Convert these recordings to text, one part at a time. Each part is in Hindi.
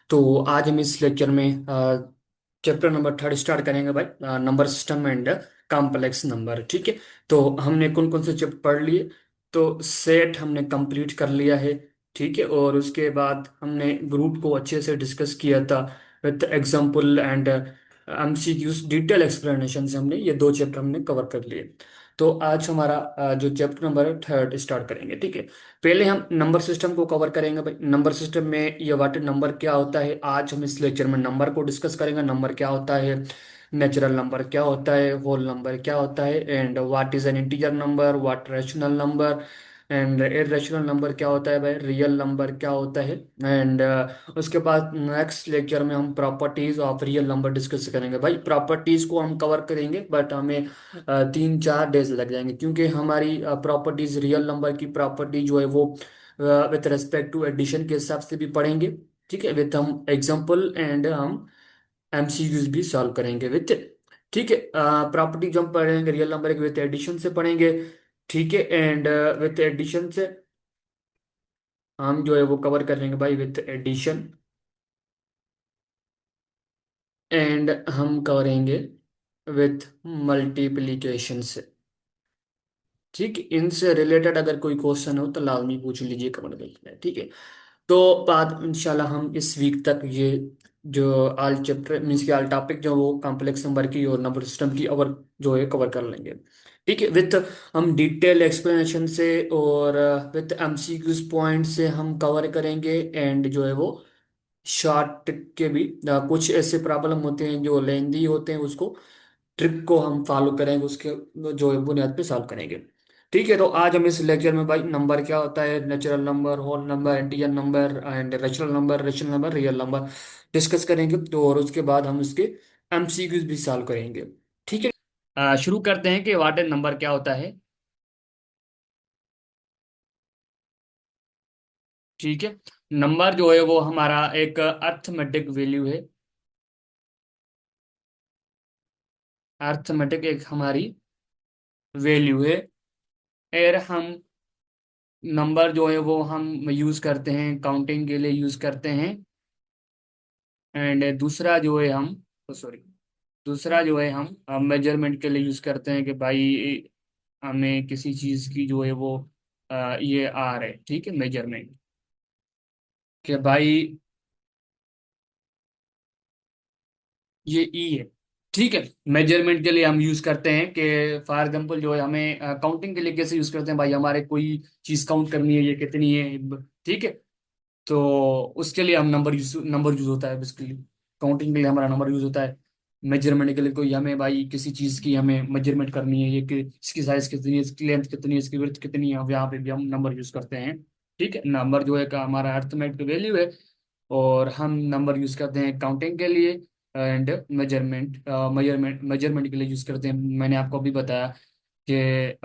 तो आज हम इस लेक्चर में चैप्टर नंबर थर्ड स्टार्ट करेंगे भाई। Number system and complex number. ठीक है। तो हमने कौन कौन से चैप्टर पढ़ लिए। तो सेट हमने कंप्लीट कर लिया है। ठीक है। और उसके बाद हमने ग्रुप को अच्छे से डिस्कस किया था with example and MCQs detail explanation से। हमने ये दो चैप्टर हमने कवर कर लिए। तो आज हमारा जो चैप्टर नंबर थर्ड स्टार्ट करेंगे। ठीक है। पहले हम नंबर सिस्टम को कवर करेंगे भाई। नंबर सिस्टम में ये वाट नंबर क्या होता है, आज हम इस लेक्चर में नंबर को डिस्कस करेंगे। नंबर क्या होता है, नेचुरल नंबर क्या होता है, होल नंबर क्या होता है, and what is an integer number, what rational number, and irrational number क्या होता है भाई, रियल नंबर क्या होता है। एंड उसके बाद नेक्स्ट लेक्चर में हम properties of real number discuss करेंगे भाई। प्रॉपर्टीज को हम कवर करेंगे बट हमें 3-4 डेज लग जाएंगे, क्योंकि हमारी प्रॉपर्टीज, रियल नंबर की प्रॉपर्टी जो है वो विथ रेस्पेक्ट टू एडिशन के हिसाब से भी पढ़ेंगे। ठीक है। विथ हम एग्जांपल एंड हम एमसीक्यूज भी सॉल्व करेंगे विथ। ठीक है। प्रॉपर्टी जो हम पढ़ेंगे रियल नंबर के विथ एडिशन से पढ़ेंगे। ठीक है। एंड विथ एडिशन से हम जो है वो कवर करेंगे भाई विथ एडिशन। एंड हम करेंगे विथ मल्टीप्लीकेशन से। ठीक है। इनसे रिलेटेड अगर कोई क्वेश्चन हो तो लाजमी पूछ लीजिए कमेंट करके। ठीक है। तो बाद इंशाल्लाह हम इस वीक तक ये जो आल चैप्टर मीन्स के आल टॉपिक जो वो कॉम्प्लेक्स नंबर की और नंबर सिस्टम की और जो है कवर कर लेंगे। ठीक है। विथ हम डिटेल एक्सप्लेनेशन से और विथ एमसीक्यूज पॉइंट से हम कवर करेंगे। एंड जो है वो शॉर्ट के भी कुछ ऐसे प्रॉब्लम होते हैं जो लेंदी होते हैं, उसको ट्रिक को हम फॉलो करेंगे, उसके जो है बुनियाद पे सॉल्व करेंगे। ठीक है। तो आज हम इस लेक्चर में भाई नंबर क्या होता है, natural number, whole number, integer number and rational number, real number discuss करेंगे। तो और उसके बाद हम उसके एमसीक्यूज भी सॉल्व करेंगे। ठीक है। शुरू करते हैं कि व्हाट इज नंबर क्या होता है। ठीक है। नंबर जो है वो हमारा एक अर्थमेटिक वैल्यू है। अर्थमेटिक एक हमारी वैल्यू है। और हम नंबर जो है वो हम यूज करते हैं काउंटिंग के लिए यूज करते हैं। एंड दूसरा जो है हम सॉरी दूसरा जो है हम मेजरमेंट के लिए यूज करते हैं कि भाई हमें किसी चीज की जो है वो ये आर है। ठीक है। मेजरमेंट कि भाई ये ई है। ठीक है। मेजरमेंट के लिए हम यूज करते हैं कि फॉर एग्जांपल जो है हमें काउंटिंग के लिए कैसे यूज करते हैं भाई, हमारे कोई चीज काउंट करनी है, ये कितनी है। ठीक है। तो उसके लिए हम नंबर यूज होता है बेसिकली। काउंटिंग के लिए हमारा नंबर यूज होता है। मेजरमेंट के लिए कोई हमें भाई किसी चीज की हमें मेजरमेंट करनी है, ये कि इसकी साइज कितनी है, इसकी लेंथ कितनी है, इसकी विड्थ कितनी है, अब यहाँ पे भी हम नंबर यूज करते हैं। ठीक है। नंबर जो है का हमारा अर्थमेटिक वैल्यू है। और हम नंबर यूज करते हैं काउंटिंग के लिए एंड मेजरमेंट के लिए यूज करते हैं। मैंने आपको अभी बताया कि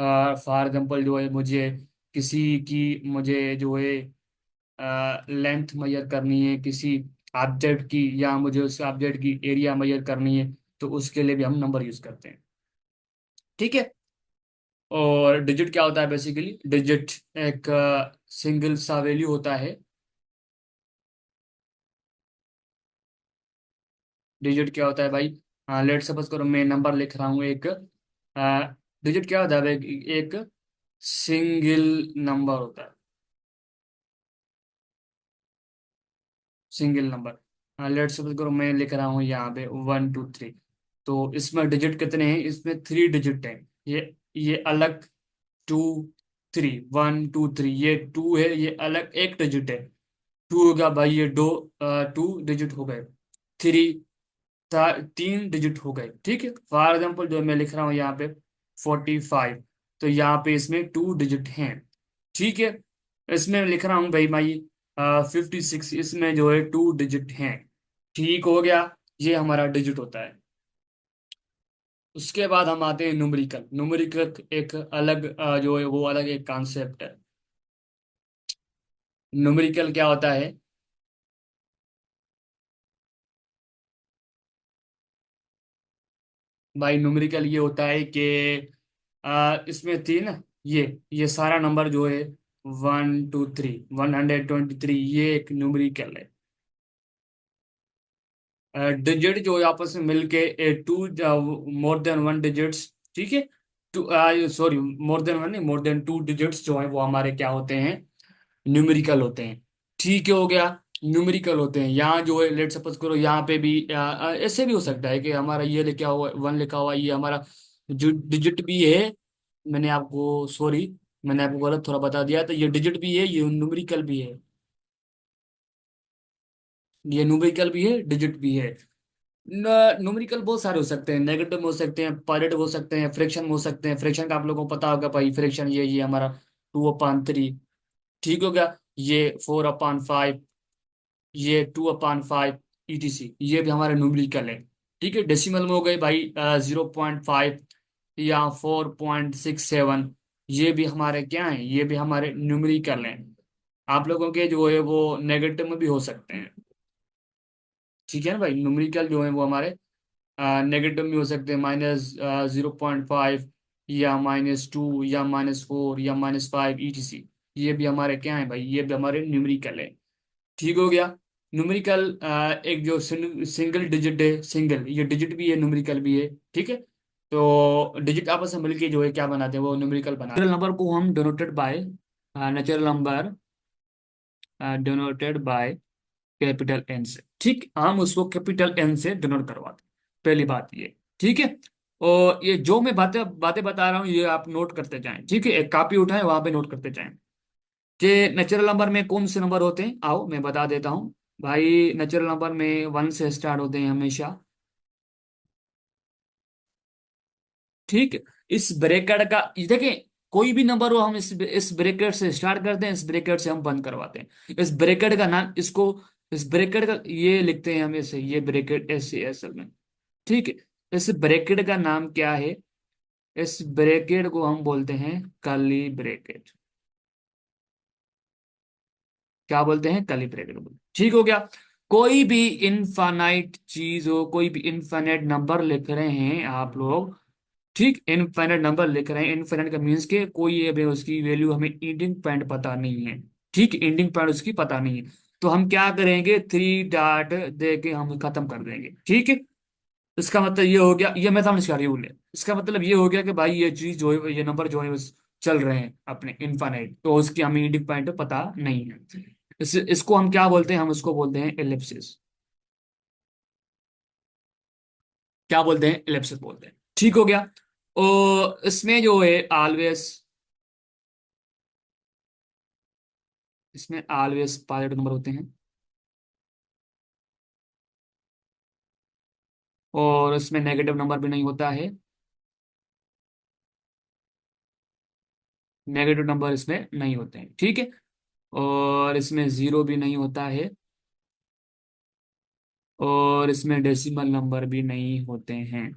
फॉर एग्जांपल जो है मुझे किसी की मुझे जो है लेंथ मेजर करनी है किसी ऑब्जेक्ट की, या मुझे उस ऑब्जेक्ट की एरिया मेजर करनी है, तो उसके लिए भी हम नंबर यूज करते हैं। ठीक है। और डिजिट क्या होता है, बेसिकली डिजिट एक सिंगल सा वैल्यू होता है। डिजिट क्या होता है भाई, लेट सपोज करो मैं नंबर लिख रहा हूँ एक। डिजिट क्या होता है भाई, एक सिंगल नंबर होता है। सिंगल नंबर लेट सपोज करो मैं लिख रहा हूँ यहाँ पे 1 2 3। तो इसमें डिजिट कितने हैं, इसमें 3 डिजिट हैं। ये अलग 2 3 1 2 3, ये 2 है, ये अलग एक डिजिट है। 2 होगा भाई, ये 2 डिजिट हो गए। 3 3 डिजिट हो गए। ठीक है। फॉर एग्जाम्पल जो मैं लिख रहा हूँ यहाँ पे 45, तो यहाँ पे इसमें 2 डिजिट हैं। ठीक है। इसमें मैं लिख रहा हूँ भाई 56, इसमें जो है 2 डिजिट हैं। ठीक हो गया। ये हमारा डिजिट होता है। उसके बाद हम आते हैं न्यूमेरिकल। न्यूमेरिकल एक अलग जो है वो अलग एक कॉन्सेप्ट है। न्यूमेरिकल क्या होता है भाई, न्यूमेरिकल ये होता है कि इसमें थी ना, ये सारा नंबर जो है 1 2 3 123, ये एक न्यूमेरिकल है। डिजिट जो है आपस में मिलके two more than one digits, ठीक है। Two, sorry, more than one नहीं, मोर देन टू डिजिट्स जो है वो हमारे क्या होते हैं, न्यूमेरिकल होते हैं। ठीक है, हो गया। न्यूमेरिकल होते हैं। यहाँ जो है लेट सपोज करो, यहाँ पे भी ऐसे भी हो सकता है कि हमारा ये लिखा हुआ वन लिखा हुआ, ये हमारा जो डिजिट भी है। मैंने आपको सॉरी, मैंने आपको गलत थोड़ा बता दिया, तो ये डिजिट भी है, ये न्यूमेरिकल भी है। ये न्यूमेरिकल भी है, डिजिट भी है। न्यूमेरिकल बहुत सारे हो सकते हैं, नेगेटिव में हो सकते हैं, पॉजिटिव हो सकते हैं, फ्रैक्शन में हो सकते हैं। फ्रैक्शन का आप लोगों को पता होगा भाई, फ्रैक्शन ये हमारा 2/3। ठीक हो गया। ये 4/5, ये 2/5, ETC, ये भी हमारे न्यूमेरिकल है। ठीक है। डेसिमल में हो गए भाई 0.5 या 4.67, ये भी हमारे क्या हैं, ये भी हमारे न्यूमेरिकल हैं। आप लोगों के जो है वो नेगेटिव में भी हो सकते हैं। ठीक है ना भाई, न्यूमेरिकल जो है वो हमारे नेगेटिव में हो सकते हैं, -0.5 या -2 या -4 या -5, ETC। ये भी हमारे क्या है भाई, ये भी हमारे न्यूमेरिकल है। ठीक हो गया। न्यूमेरिकल एक जो सिंगल डिजिट है, सिंगल ये डिजिट भी है, न्यूमेरिकल भी है। ठीक है। तो डिजिट आपस में मिलके जो है क्या बनाते हैं, वो न्यूमेरिकल बनाते हैं। नेचुरल नंबर को हम denoted by, natural number denoted by capital N से। ठीक, हम उसको कैपिटल एन से डिनोट करवाते हैं। पहली बात ये। ठीक है। और ये जो मैं बातें बातें बता रहा हूँ, ये आप नोट करते जाएं। ठीक है, एक कॉपी उठाएं, वहां पे नोट करते जाएं कि नेचुरल नंबर में कौन से नंबर होते हैं। आओ मैं बता देता हूँ भाई। नेचुरल नंबर में 1 से स्टार्ट होते हैं हमेशा। ठीक है। इस ब्रैकेट का देखिए, कोई भी नंबर हो, हम इस ब्रैकेट से स्टार्ट करते हैं, इस ब्रैकेट से हम बंद करवाते हैं। इस ब्रैकेट का नाम, इसको, इस ब्रैकेट का ये लिखते हैं हमें से, ये ब्रैकेट ऐसे असल में। ठीक है। इस ब्रैकेट का नाम क्या है? इस ब्रैकेट को हम बोलते हैं कर्ली ब्रैकेट। क्या बोलते हैं? कर्ली ब्रैकेट बोलते हैं। ठीक हो गया। कोई भी इनफाइनाइट चीज हो, कोई भी इनफाइनाइट नंबर लिख रहे हैं आप लोग, ठीक, इनफाइनाइट नंबर लिख रहे हैं। इनफाइनाइट का मीन्स के कोई ये भी उसकी वैल्यू हमें एंडिंग पॉइंट पता नहीं है। ठीक, एंडिंग पॉइंट उसकी पता नहीं है। तो हम क्या करेंगे, 3 डॉट दे के हम खत्म कर देंगे। ठीक है। इसका मतलब ये हो गया, ये मैथमेटिक्स का रूल है। इसका मतलब ये हो गया कि भाई ये चीज जो है, ये नंबर जो है बस चल रहे हैं अपने इनफाइनाइट, तो उसकी हमें एंडिंग पॉइंट पता नहीं है। इसको हम क्या बोलते हैं? हम इसको बोलते हैं एलिप्सिस। क्या बोलते हैं? एलिप्सिस बोलते हैं। ठीक हो गया। और इसमें जो है ऑलवेज, इसमें ऑलवेज पॉजिटिव नंबर होते हैं। और इसमें नेगेटिव नंबर भी नहीं होता है। नेगेटिव नंबर इसमें नहीं होते हैं। ठीक है। और इसमें जीरो भी नहीं होता है। और इसमें डेसिमल नंबर भी नहीं होते हैं।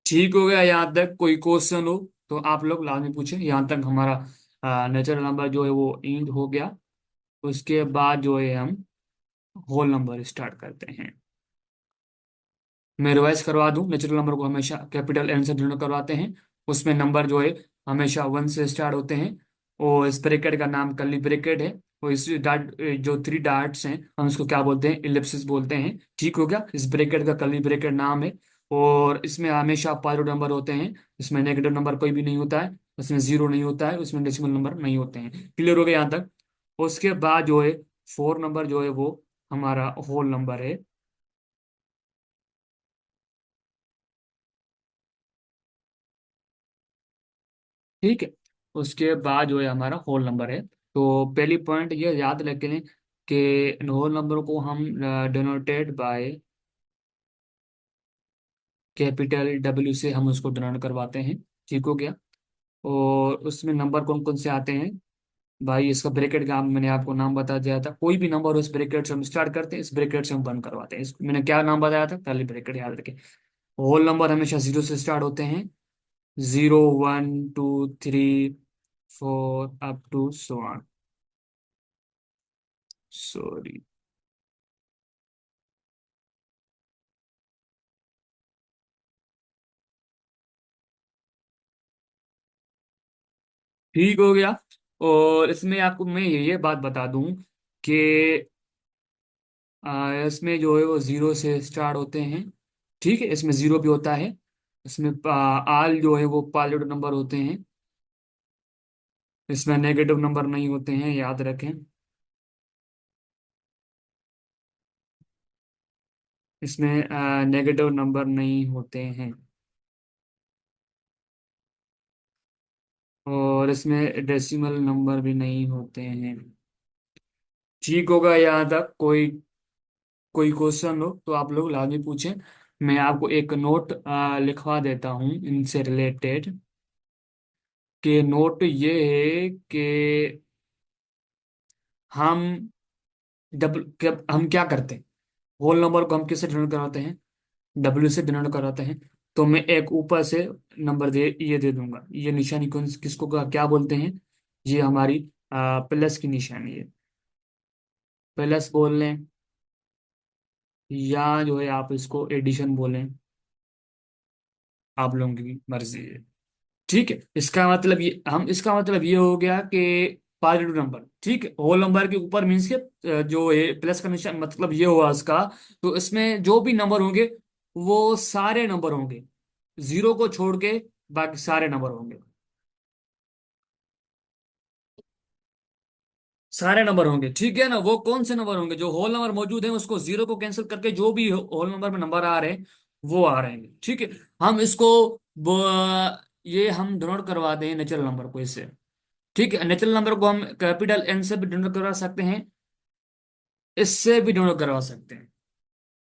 ठीक हो गया। यहाँ तक कोई क्वेश्चन हो तो आप लोग लाजमी पूछें। यहाँ तक हमारा नेचुरल नंबर जो है वो एंड हो गया। उसके बाद जो है हम होल नंबर स्टार्ट करते हैं। मैं रिवाइज करवा दूं, नेचुरल नंबर को हमेशा कैपिटल एन से डिनोट करवाते हैं। उसमें नंबर जो है हमेशा 1 से स्टार्ट होते हैं। और इस ब्रैकेट का नाम कर्ली ब्रैकेट है। और इस डॉट, जो 3 डॉट्स हैं, हम उसको क्या बोलते हैं? इलिप्सिस बोलते हैं। ठीक हो गया। इस ब्रैकेट का कर्ली ब्रैकेट नाम है। और इसमें हमेशा पॉजिटिव नंबर होते हैं। इसमें नेगेटिव नंबर कोई भी नहीं होता है। उसमें जीरो नहीं होता है। उसमें डेसिमल नंबर नहीं होते हैं। क्लियर हो गया यहाँ तक? उसके बाद जो है 4 नंबर जो है वो हमारा होल नंबर है। ठीक है। उसके बाद जो है हमारा होल नंबर है। तो पहली पॉइंट ये याद रखें कि होल नंबर को हम डिनोटेड बाय कैपिटल डब्ल्यू से हम उसको डिनोट करवाते हैं। ठीक हो गया। और उसमें नंबर कौन कौन से आते हैं भाई? इसका ब्रैकेट का मैंने आपको नाम बता दिया था। कोई भी नंबर उस ब्रैकेट से हम स्टार्ट करते हैं, इस ब्रैकेट से हम बंद करवाते हैं। मैंने क्या नाम बताया था? कर्ली ब्रैकेट, याद रखें। होल नंबर हमेशा जीरो से स्टार्ट होते हैं। 0 1 2 3 4 up to so on. Sorry. ठीक हो गया। और इसमें आपको मैं ये बात बता दूं कि इसमें जो है वो जीरो से स्टार्ट होते हैं। ठीक है, इसमें जीरो भी होता है। इसमें आल जो है वो पॉजिटिव नंबर होते हैं। इसमें नेगेटिव नंबर नहीं होते हैं, याद रखें। इसमें नेगेटिव नंबर नहीं होते हैं। और इसमें डेसिमल नंबर भी नहीं होते हैं। ठीक होगा, यहाँ तक कोई कोई क्वेश्चन हो तो आप लोग लाजमी पूछें। मैं आपको एक नोट लिखवा देता हूँ इनसे रिलेटेड। कि नोट ये है कि हम हम क्या करते हैं। होल नंबर को हम किससे डिनोट कराते हैं? डब्ल्यू से डिनोट कराते हैं। तो मैं एक ऊपर से नंबर दे ये दे दूंगा। ये निशानी कौन किसको क्या बोलते हैं? ये हमारी प्लस की निशानी है। प्लस बोल लें, या जो है आप इसको एडिशन बोलें, आप लोगों की मर्जी है। ठीक है, इसका मतलब ये हो गया कि पॉजिटिव नंबर। ठीक है, होल नंबर के ऊपर मीन्स के जो है प्लस का निशान, मतलब ये हुआ इसका। तो इसमें जो भी नंबर होंगे वो सारे नंबर होंगे, जीरो को छोड़ के बाकी सारे नंबर होंगे। सारे नंबर होंगे, ठीक है ना। वो कौन से नंबर होंगे? जो होल नंबर मौजूद है उसको जीरो को कैंसिल करके जो भी होल नंबर में नंबर आ रहे हैं वो आ रहे हैं। ठीक है, हम इसको ये हम डिनोट करवा दें नेचुरल नंबर को इससे। ठीक है, नेचुरल नंबर को हम कैपिटल एन से भी डिनोट करवा सकते हैं, इससे भी डिनोट करवा सकते हैं।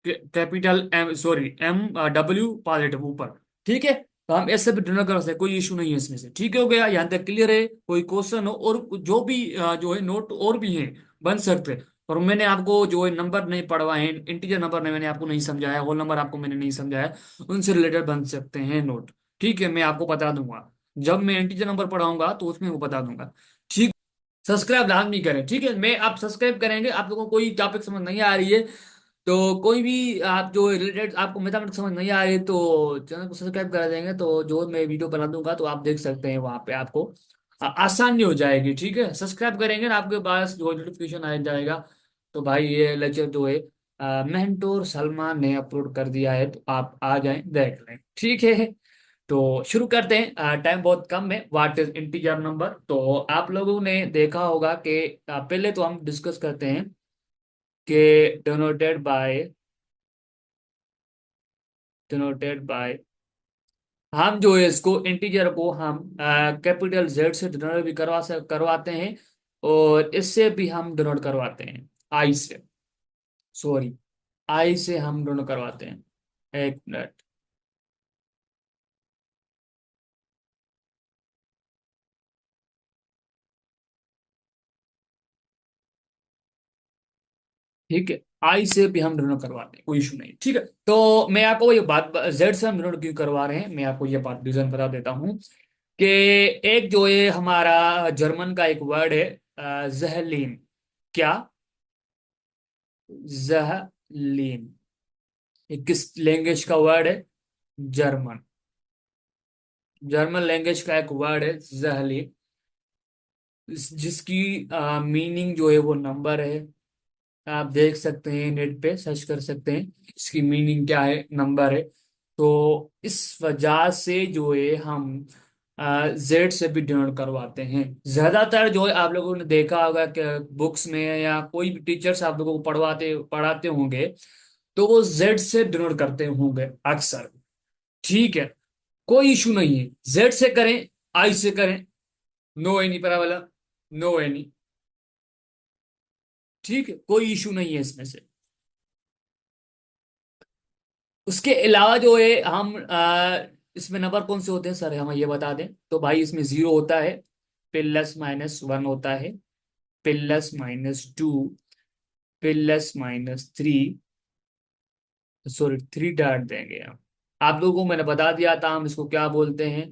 Capital M, sorry M, W positive ऊपर। ठीक है, तो हम ऐसे भी डिनोट करवा सकते हैं, कोई इशू नहीं है इसमें से। ठीक हो गया, यहाँ तक क्लियर है? कोई क्वेश्चन हो और जो भी जो है नोट और भी हैं बन सकते हैं। और मैंने आपको जो है नंबर नहीं पढ़वाए हैं, इंटीजर नंबर ने मैंने आपको नहीं समझाया, होल नंबर आपको मैंने नहीं समझाया, उनसे रिलेटेड बन सकते हैं नोट। ठीक है, मैं आपको बता दूंगा जब मैं इंटीजर नंबर पढ़ाऊंगा तो उसमें वो बता दूंगा। ठीक, सब्सक्राइब लाजमी करें। ठीक है, मैं आप सब्सक्राइब करेंगे, आप लोगों को कोई टॉपिक समझ नहीं आ रही है तो कोई भी आप जो रिलेटेड आपको मैथमेटिक्स समझ नहीं आ रही तो चैनल को सब्सक्राइब कर देंगे, तो जो मैं वीडियो बना दूंगा तो आप देख सकते हैं वहां पे, आपको आसानी हो जाएगी। ठीक है, सब्सक्राइब करेंगे ना आपके पास जो नोटिफिकेशन आ जाएगा। तो भाई ये लेक्चर जो है मेंटोर सलमान ने अपलोड कर दिया है, तो आप आ जाएं देख लें। ठीक है, तो शुरू करते हैं। टाइम बहुत कम है। What is integer number? तो आप लोगों ने देखा होगा कि पहले तो हम डिस्कस करते हैं कि डिनोटेड बाय डिनोटेड बाय हम जो है इसको इंटीजर को हम कैपिटल जेड से डिनोट भी करवाते हैं, और इससे भी हम डिनोट करवाते हैं आई से। सॉरी, आई से हम डिनोट करवाते हैं। एक मिनट। ठीक है, आई से भी हम डिनोट करवाते हैं, कोई इशू नहीं। ठीक है, तो मैं आपको ये बात जेड से हम डिनोट क्यों करवा रहे हैं मैं आपको ये बात रीजन बता देता हूँ। कि एक जो है हमारा जर्मन का एक वर्ड है जहलीन। क्या? जहलीन। ये किस लैंग्वेज का वर्ड है? जर्मन। जर्मन लैंग्वेज का एक वर्ड है जहलीन, जिसकी मीनिंग जो है वो नंबर है। आप देख सकते हैं, नेट पे सर्च कर सकते हैं इसकी मीनिंग क्या है, नंबर है। तो इस वजह से जो है हम जेड से भी डिनोट करवाते हैं। ज्यादातर जो है आप लोगों ने देखा होगा कि बुक्स में या कोई भी टीचर्स आप लोगों को पढ़वाते पढ़ाते होंगे तो वो जेड से डिनोट करते होंगे अक्सर। ठीक है, कोई इशू नहीं है, जेड से करें, आई से करें, नो एनी वाला, नो एनी। ठीक है, कोई इशू नहीं है इसमें से। उसके अलावा जो है हम इसमें नंबर कौन से होते हैं सर, हमें ये बता दें। तो भाई इसमें जीरो होता है, प्लस माइनस वन होता है, plus minus two, plus minus three, sorry three dot देंगे हम। आप लोगों को मैंने बता दिया था हम इसको क्या बोलते हैं,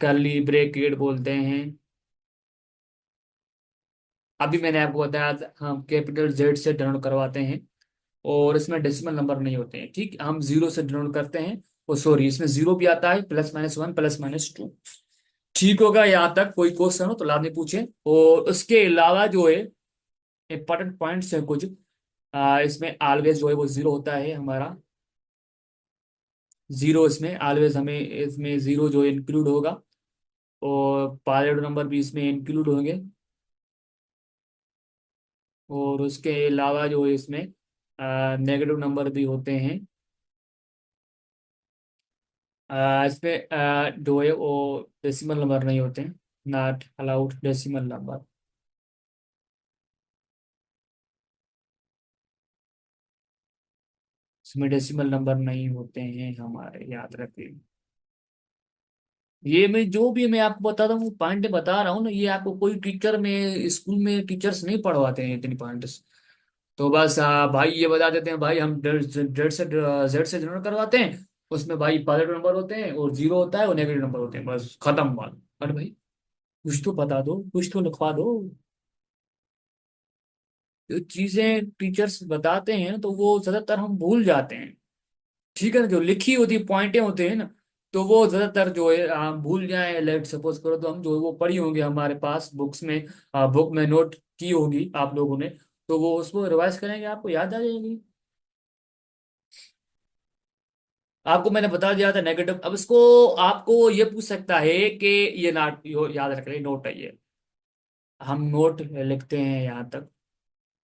कर्ली ब्रेकेट बोलते हैं। अभी मैंने आपको बताया था हम कैपिटल जेड से डिनोट करवाते हैं, और इसमें डेसिमल नंबर नहीं होते हैं। ठीक, हम जीरो से डिनोट करते हैं। और सॉरी, इसमें जीरो भी आता है, plus minus one, plus minus two. ठीक होगा यहाँ तक? कोई क्वेश्चन हो तो लाजमी पूछें। और उसके अलावा जो है इंपॉर्टेंट पॉइंट्स है कुछ। इसमें ऑलवेज जो है वो जीरो होता है हमारा। जीरो इसमें ऑलवेज, हमें इसमें जीरो जो इंक्लूड होगा। और पायलट नंबर भी इसमें इंक्लूड होंगे। और उसके अलावा जो है इसमें नेगेटिव नंबर भी होते हैं। इसमें जो है वो डेसिमल नंबर नहीं होते हैं। Not allowed decimal number. इसमें डेसिमल नंबर नहीं होते हैं हमारे, याद रखिए। ये मैं जो भी मैं आपको बता रहा हूँ पॉइंट बता रहा हूँ ना, ये आपको कोई टीचर में स्कूल में टीचर्स नहीं पढ़वाते हैं इतनी पॉइंट्स। तो बस भाई ये बता देते हैं भाई हम जेड से जनरल करवाते हैं। उसमें भाई पॉजिटिव नंबर होते हैं और जीरो होता है और नेगेटिव नंबर होते हैं, बस खत्म बात। अरे भाई कुछ तो बता दो, कुछ तो लिखवा दो। जो चीजें टीचर्स बताते हैं तो वो ज्यादातर हम भूल जाते हैं। ठीक है ना, जो लिखी होती पॉइंटें होते हैं ना, तो वो ज्यादातर जो है हम भूल जाए। लेट सपोज करो तो हम जो है वो पढ़ी होंगी हमारे पास बुक्स में, बुक में नोट की होगी आप लोगों ने। तो वो उसको रिवाइज करेंगे आपको याद आ जाएगी। आपको मैंने बता दिया था नेगेटिव। अब इसको आपको ये पूछ सकता है कि ये नोट याद रख रहे नोट है ये। हम नोट लिखते हैं यहाँ तक।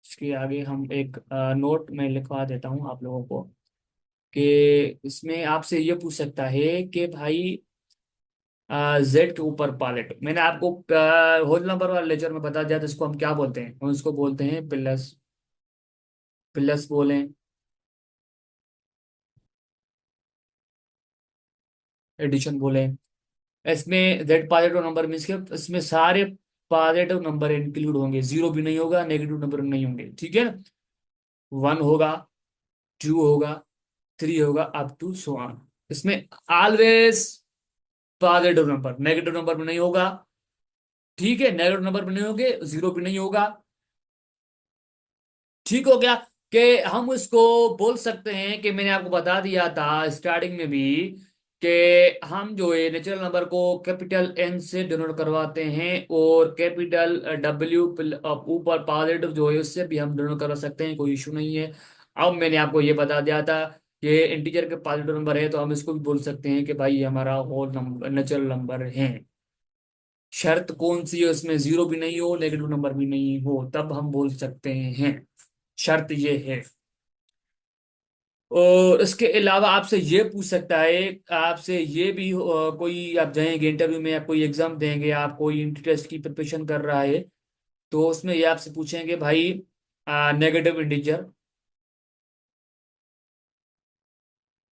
इसके आगे हम एक नोट में लिखवा देता हूँ आप लोगों को कि इसमें आपसे ये पूछ सकता है कि भाई जेड के ऊपर पालेट। मैंने आपको होल नंबर वाले लेक्चर में बता दिया था इसको हम क्या बोलते हैं। हम इसको बोलते हैं प्लस। प्लस बोलें, एडिशन बोलें। इसमें जेड पॉजिटिव नंबर मीन्स के इसमें सारे पॉजिटिव नंबर इंक्लूड होंगे, जीरो भी नहीं होगा, नेगेटिव नंबर नहीं होंगे, ठीक है ना। वन होगा, टू होगा, थ्री होगा, अप टू सो ऑन। इसमें always positive number, negative number भी नहीं होगा। ठीक है, नेगेटिव नंबर भी नहीं होंगे, जीरो भी नहीं होगा। ठीक हो गया। कि हम उसको बोल सकते हैं कि मैंने आपको बता दिया था स्टार्टिंग में भी कि हम जो है नेचुरल नंबर को कैपिटल एन से डिनोट करवाते हैं और कैपिटल डब्ल्यू ऊपर पॉजिटिव जो है उससे भी हम डिनोट करवा सकते हैं, कोई इशू नहीं है। अब मैंने आपको ये बता दिया था कि इंटीजर के पॉजिटिव नंबर है तो हम इसको भी बोल सकते हैं कि भाई ये हमारा होल नंबर नेचुरल नंबर है। शर्त कौन सी है उसमें, जीरो भी नहीं हो नेगेटिव नंबर भी नहीं हो, तब हम बोल सकते हैं। शर्त ये है। और इसके अलावा आपसे ये पूछ सकता है, आपसे ये भी कोई आप जाएंगे इंटरव्यू में या कोई एग्जाम देंगे, आप कोई इंटरेस्ट की प्रिपरेशन कर रहा है, तो उसमें ये आपसे पूछेंगे भाई नेगेटिव इंटीजर।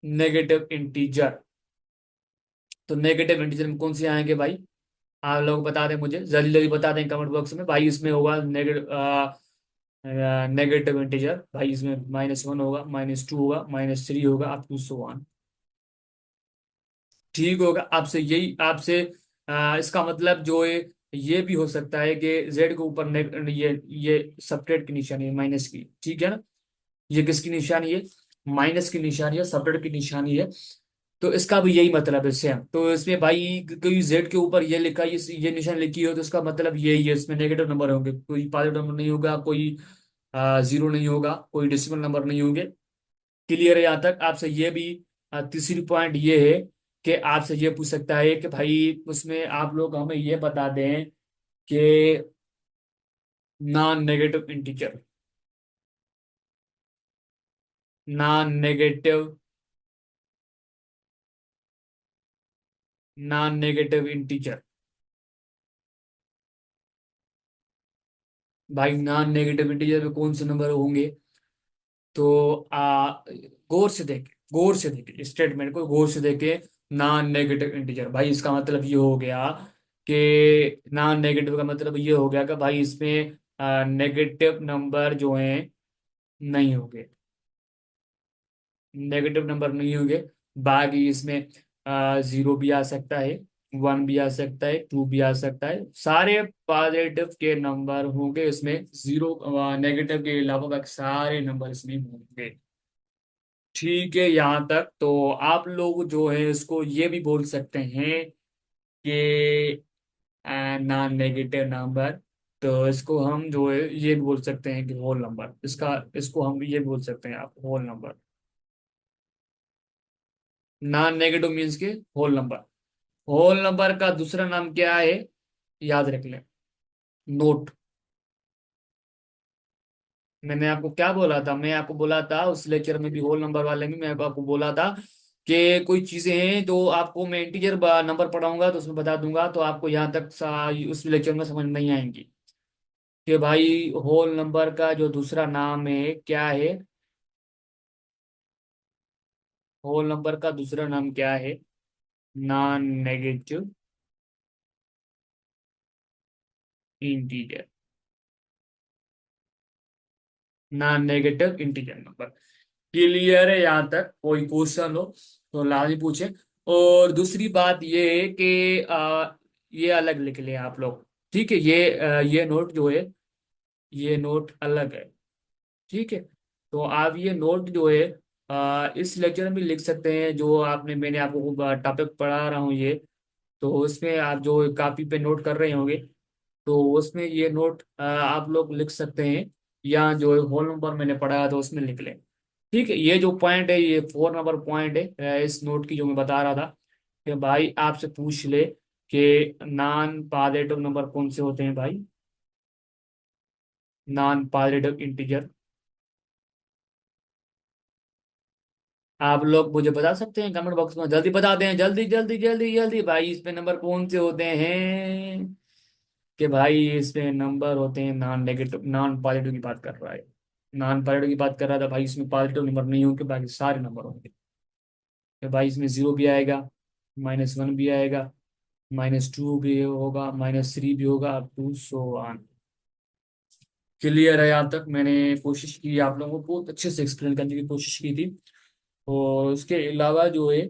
नेगेटिव इंटीजर, तो नेगेटिव इंटीजर में कौन से आएंगे भाई? आप लोग बता दें मुझे, जल्दी जल्दी बता दें कमेंट बॉक्स में भाई। इसमें होगा नेगेटिव इंटीजर भाई, इसमें -1 होगा, -2 होगा, -3 होगा, अप टू सो ऑन। ठीक होगा। आपसे यही आपसे इसका मतलब जो है ये भी हो सकता है कि जेड के ऊपर ये सब्ट्रैक्ट की निशानी है, माइनस की, ठीक है ना। ये किसकी निशानी है? माइनस की निशानी है, सब्ट्रैक्ट की निशानी है। तो इसका भी यही मतलब है सेम। तो इसमें भाई कोई जेड के ऊपर ये लिखा, ये निशान लिखी हो तो इसका मतलब यही है, इसमें नेगेटिव नंबर होंगे, कोई पॉजिटिव नंबर नहीं होगा, कोई जीरो नहीं होगा, कोई डेसिमल नंबर नहीं होंगे। क्लियर है यहाँ तक? आपसे ये भी तीसरी पॉइंट ये है कि आपसे ये पूछ सकता है कि भाई उसमें आप लोग हमें ये बता दें कि non negative integer, non negative, non negative integer. भाई नॉन नेगेटिव इंटीजर में कौन से नंबर होंगे? तो गौर से देखे स्टेटमेंट को, गौर से देखे। नॉन नेगेटिव इंटीजर भाई इसका मतलब ये हो गया कि नॉन नेगेटिव का मतलब ये हो गया कि भाई इसमें नेगेटिव नंबर जो हैं नहीं होंगे, नेगेटिव नंबर नहीं होंगे। बाकी इसमें जीरो भी आ सकता है, वन भी आ सकता है, टू भी आ सकता है, सारे पॉजिटिव के नंबर होंगे इसमें। जीरो नेगेटिव के अलावा बाकी सारे नंबर इसमें होंगे। ठीक है यहाँ तक। तो आप लोग जो है इसको ये भी बोल सकते हैं कि नॉन नेगेटिव नंबर। तो इसको हम जो है ये भी बोल सकते हैं कि होल नंबर, इसको हम ये भी बोल सकते हैं आप whole number. Non negative means के होल नंबर। होल नंबर का दूसरा नाम क्या है, याद रख लें, नोट। मैंने आपको क्या बोला था, मैं आपको बोला था उस लेक्चर में भी, होल नंबर वाले में मैं आपको बोला था कि कोई चीजें हैं जो आपको मैं इंटीजर नंबर पढ़ाऊंगा तो उसमें बता दूंगा, तो आपको यहाँ तक उस लेक्चर में समझ नहीं आएंगी कि भाई होल नंबर का जो दूसरा नाम है क्या है। होल नंबर का दूसरा नाम क्या है, non negative integer. Non negative integer number. Clear है यहाँ तक, कोई क्वेश्चन हो तो लाजमी पूछे। और दूसरी बात ये है कि ये अलग लिख लें आप लोग, ठीक है, ये नोट जो है, ये नोट अलग है, ठीक है। तो आप ये नोट जो है इस लेक्चर में भी लिख सकते हैं, जो आपने मैंने आपको टॉपिक पढ़ा रहा हूँ ये, तो उसमें आप जो कॉपी पे नोट कर रहे होंगे, तो उसमें ये नोट आप लोग लिख सकते हैं, या जो होल नंबर मैंने पढ़ाया तो उसमें लिख लें। ठीक है, ये जो पॉइंट है, ये 4 नंबर पॉइंट है इस नोट की, जो मैं बता रहा था कि भाई आपसे पूछ ले कि नॉन पॉजिटिव नंबर कौन से होते हैं भाई, नॉन पॉजिटिव इंटीजर। आप लोग मुझे बता सकते हैं कमेंट बॉक्स में, जल्दी बता दें, जल्दी जल्दी जल्दी जल्दी भाई, इस पे नंबर कौन से होते हैं, कि भाई इसमें नंबर होते हैं नॉन नेगेटिव, नॉन पॉजिटिव की बात कर रहा है, नॉन पॉजिटिव की बात कर रहा था भाई, इसमें पॉजिटिव नंबर नहीं होंगे, बाकी सारे नंबर होंगे। तो भाई इसमें जीरो भी आएगा, -1 भी आएगा, -2 भी होगा, -3 भी होगा, up to so on. Clear है यहाँ तक, मैंने कोशिश की आप लोगों को बहुत अच्छे से एक्सप्लेन करने की कोशिश की थी। और उसके अलावा जो है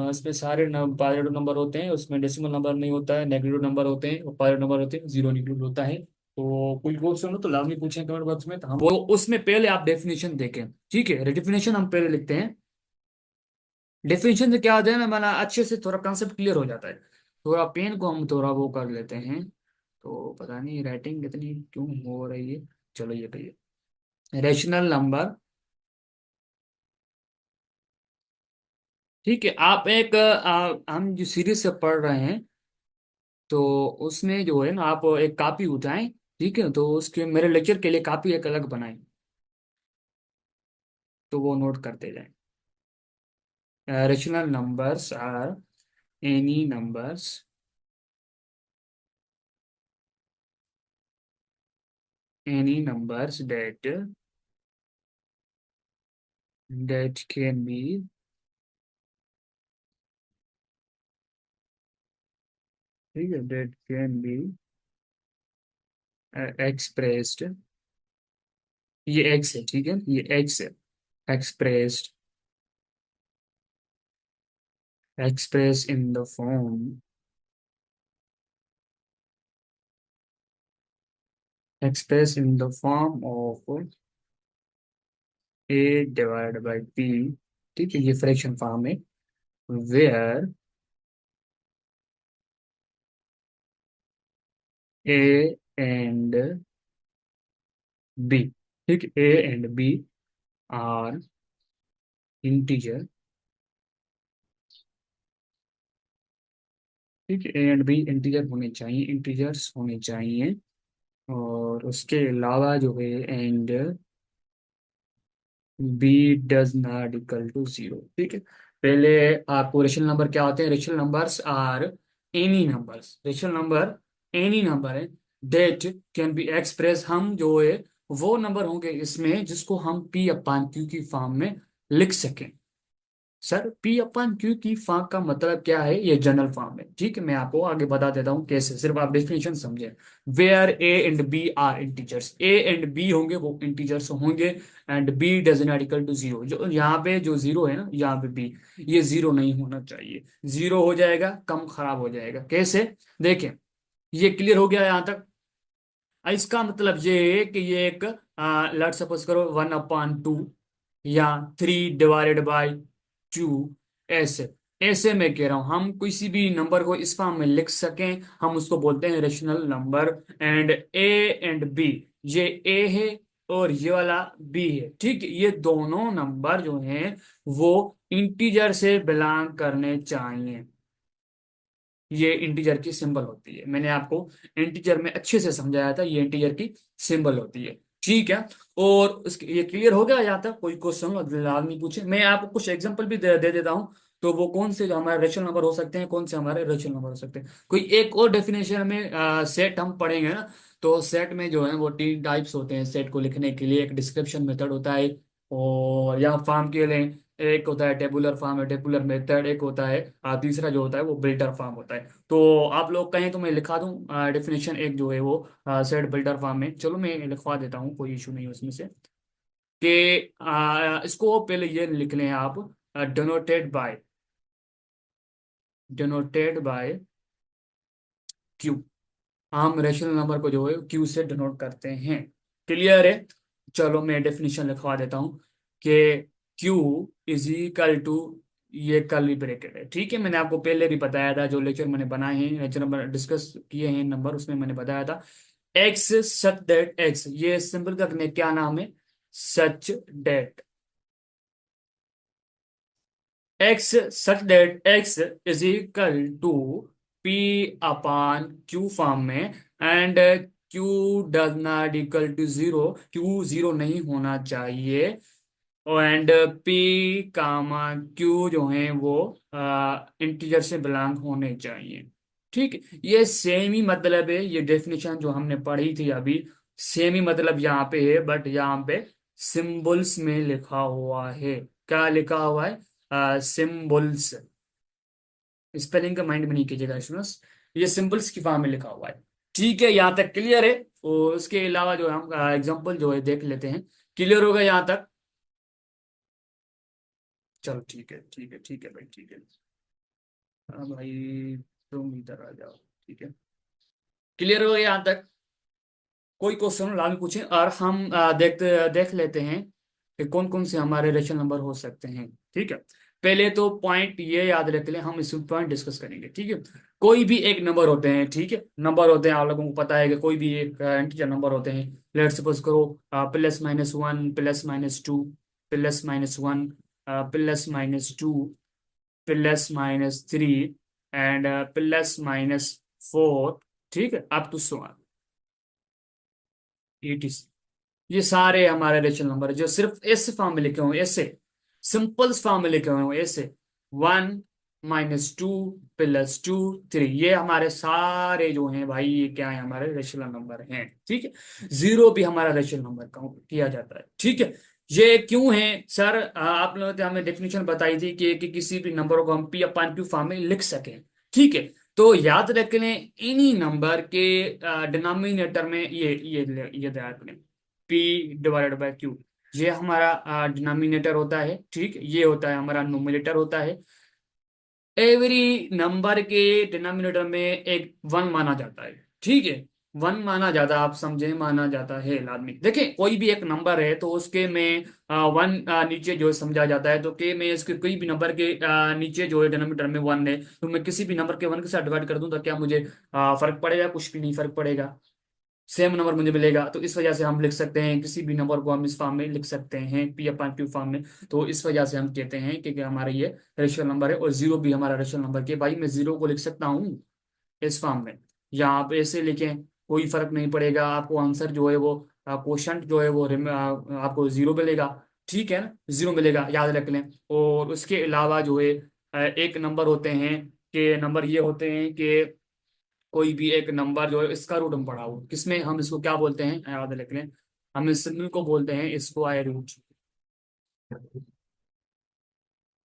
इसमें सारे पॉजिटिव नंबर होते हैं, उसमें डेसिमल नंबर नहीं होता है, नेगेटिव नंबर होते हैं और पॉजिटिव नंबर होते हैं, जीरो इंक्लूड होता है। तो कोई क्वेश्चन हो तो लाजमी पूछें कमेंट बॉक्स में, तो हम वो उसमें पहले आप डेफिनेशन देखें, ठीक है, डेफिनेशन हम पहले लिखते हैं। डेफिनेशन से क्या होता है ना, माना अच्छे से थोड़ा कंसेप्ट क्लियर हो जाता है। थोड़ा पेन को हम थोड़ा वो कर लेते हैं, तो पता नहीं राइटिंग इतनी क्यों हो रही है। चलो ये कहिए, रेशनल नंबर। ठीक है, आप एक हम जो सीरीज से पढ़ रहे हैं, तो उसमें जो है ना आप एक कॉपी उठाएं, ठीक है, तो उसके मेरे लेक्चर के लिए कॉपी एक अलग बनाएं, तो वो नोट करते जाएं। Rational numbers are any numbers, any numbers that can be, ठीक है, that can be expressed, ये एक्स है, ठीक है, ये एक्स है, expressed, expressed in the form, expressed in the form of a divided by b, ठीक है, ये फ्रैक्शन फॉर्म है, where a and b, ठीक है, a and b are integer, ठीक है, ए एंड बी इंटीजर होने चाहिए, इंटीजर्स होने चाहिए। और उसके अलावा जो है and B does not equal to zero, ठीक है। पहले आपको रेशनल नंबर क्या होते हैं, rational numbers are any numbers, rational number any number है डेट कैन बी एक्सप्रेस, हम जो है वो नंबर होंगे इसमें जिसको हम पी अपान क्यू की फॉर्म में लिख सकें। सर पी अपन क्यू की फॉर्म का मतलब क्या है, ये जनरल फॉर्म है, ठीक है, मैं आपको आगे बता देता हूँ कैसे, सिर्फ आप डेफिनेशन समझे। Where A and B are integers, A and B होंगे वो इंटीजर्स होंगे, and B does not equal to zero, जो यहाँ पे जो जीरो है ना, यहाँ पे बी, ये जीरो नहीं होना चाहिए, जीरो हो जाएगा कम खराब हो जाएगा। कैसे, देखें, ये क्लियर हो गया यहाँ तक। इसका मतलब ये है कि ये एक लेट सपोज करो 1/2 या 3/2 ऐसे, ऐसे मैं कह रहा हूं हम किसी भी नंबर को इस फॉर्म में लिख सकें, हम उसको बोलते हैं rational number. And A and B, ये ए है और ये वाला बी है, ठीक है। ये दोनों नंबर जो हैं वो इंटीजर से बिलोंग करने चाहिए। ये इंटीजर की सिंबल होती है, मैंने आपको इंटीजर में अच्छे से समझाया था, ये इंटीजर की सिंबल होती है, ठीक है। और उसके ये क्लियर हो गया यहाँ तक? कोई क्वेश्चन आदमी पूछे, मैं आपको कुछ एग्जांपल भी दे देता हूँ। तो वो कौन से जो हमारे रेशनल नंबर हो सकते हैं, कौन से हमारे रेशनल नंबर हो सकते हैं। कोई एक और डेफिनेशन में सेट हम पढ़ेंगे ना। तो सेट में जो है वो 3 टाइप्स होते हैं सेट को लिखने के लिए। एक डिस्क्रिप्शन मेथड होता है, और यहाँ फॉर्म के लिए एक होता है टेबुलर फॉर्म है, टेबुलर मेथड एक होता है, तीसरा जो होता है वो बिल्डर फॉर्म होता है। तो आप लोग कहें तो मैं लिखा दूं डेफिनेशन एक जो है वो सेट बिल्डर फॉर्म में। चलो मैं लिखवा देता हूँ, कोई इशू नहीं है उसमें से। कि इसको पहले ये लिख लें आप, डिनोटेड बाय क्यू। हम रेशनल नंबर को जो है क्यू से डिनोट करते हैं। क्लियर है? चलो मैं डेफिनेशन लिखवा देता हूँ कि क्यू इज इक्वल टू, ये कर्ली ब्रैकेट है, ठीक है। मैंने आपको पहले भी बताया था, जो लेक्चर मैंने बनाए हैं, लेक्चर नंबर डिस्कस किए हैं नंबर, उसमें मैंने बताया था एक्स सच दैट एक्स, ये सिंपल का क्या नाम है, such that X, such that X is equal to P upon Q form में। And Q does not equal to zero, Q zero नहीं होना चाहिए। एंड पी कामा क्यू जो है वो इंटीजर से बिलोंग होने चाहिए, ठीक है। ये सेम ही मतलब है, ये डेफिनेशन जो हमने पढ़ी थी अभी, सेम ही मतलब यहाँ पे है, बट यहाँ पे सिंबल्स में लिखा हुआ है। क्या लिखा हुआ है? सिंबल्स। स्पेलिंग का माइंड में नहीं कीजिएगा स्टूडेंट्स, ये सिंबल्स की फॉर्म में लिखा हुआ है, ठीक है। यहाँ तक क्लियर है? और उसके अलावा जो हम एग्जांपल जो है देख लेते हैं। क्लियर होगा यहाँ तक? चलो ठीक है, ठीक है, ठीक है भाई, ठीक है। हाँ भाई, तुम इधर आ जाओ, ठीक है। क्लियर हो गया यहाँ तक? कोई क्वेश्चन लाल पूछें और हम देख लेते हैं कि कौन कौन से हमारे रेशनल नंबर हो सकते हैं, ठीक है। पहले तो पॉइंट ये याद रख लें, हम इस पॉइंट डिस्कस करेंगे, ठीक है। कोई भी एक नंबर होते हैं, ठीक है। नंबर होते हैं, आप लोगों को पता है कि कोई भी एक इंटीजर नंबर होते हैं। लेट सपोज करो +-1, +-2, +-1, +-2, +-3, एंड +-4, ठीक है, अप टू 80। ये सारे हमारे रेशनल नंबर है जो सिर्फ ऐसे फॉर्म में लिखे हुए हैं, ऐसे सिंपल फॉर्म में लिखे हुए हैं, ऐसे 1, -2, +2, 3, ये हमारे सारे जो हैं भाई, ये क्या है, हमारे रेशनल नंबर हैं, ठीक है। जीरो भी हमारा रेशनल नंबर काउंट किया जाता है, ठीक है। ये क्यों है सर? आप लोगों ने हमें डेफिनेशन बताई थी कि किसी भी नंबर को हम पी अपान क्यू फॉर्म में लिख सकें, ठीक है। तो याद रख लें, इन्हीं नंबर के डिनोमिनेटर में ये याद रखें, P/Q, ये हमारा डिनोमिनेटर होता है, ठीक। ये होता है हमारा नोमिनेटर होता है। एवरी नंबर के डिनोमिनेटर में एक वन माना जाता है, ठीक है। वन माना जाता है, आप समझे, माना जाता है लाजमी। देखिए कोई भी एक नंबर है तो उसके में वन नीचे जो है समझा जाता है, तो के में इसके कोई भी नंबर के नीचे जो है डिनोमिनेटर में वन है, तो मैं किसी भी नंबर के वन के साथ डिवाइड कर दूं तो क्या मुझे फर्क पड़ेगा? कुछ भी नहीं फर्क पड़ेगा, सेम नंबर मुझे मिलेगा। तो इस वजह से हम लिख सकते हैं, किसी भी नंबर को हम इस फॉर्म में लिख सकते हैं, P/Q फॉर्म में। तो इस वजह से हम कहते हैं कि हमारा ये रेशनल नंबर है। और जीरो भी हमारा रेशनल नंबर के भाई, मैं जीरो को लिख सकता हूँ इस फॉर्म में, या आप ऐसे लिखें, कोई फर्क नहीं पड़ेगा। आपको आंसर जो है वो क्वोशंट जो है वो आपको जीरो मिलेगा, ठीक है ना, जीरो मिलेगा, याद रख लें। और उसके अलावा जो है एक नंबर होते हैं, कि नंबर ये होते हैं कि कोई भी एक नंबर जो है इसका रूट हम पढ़ा हो, किसमें हम इसको क्या बोलते हैं, याद रख लें, हम इस सिग्नल को बोलते हैं स्क्वायर रूट।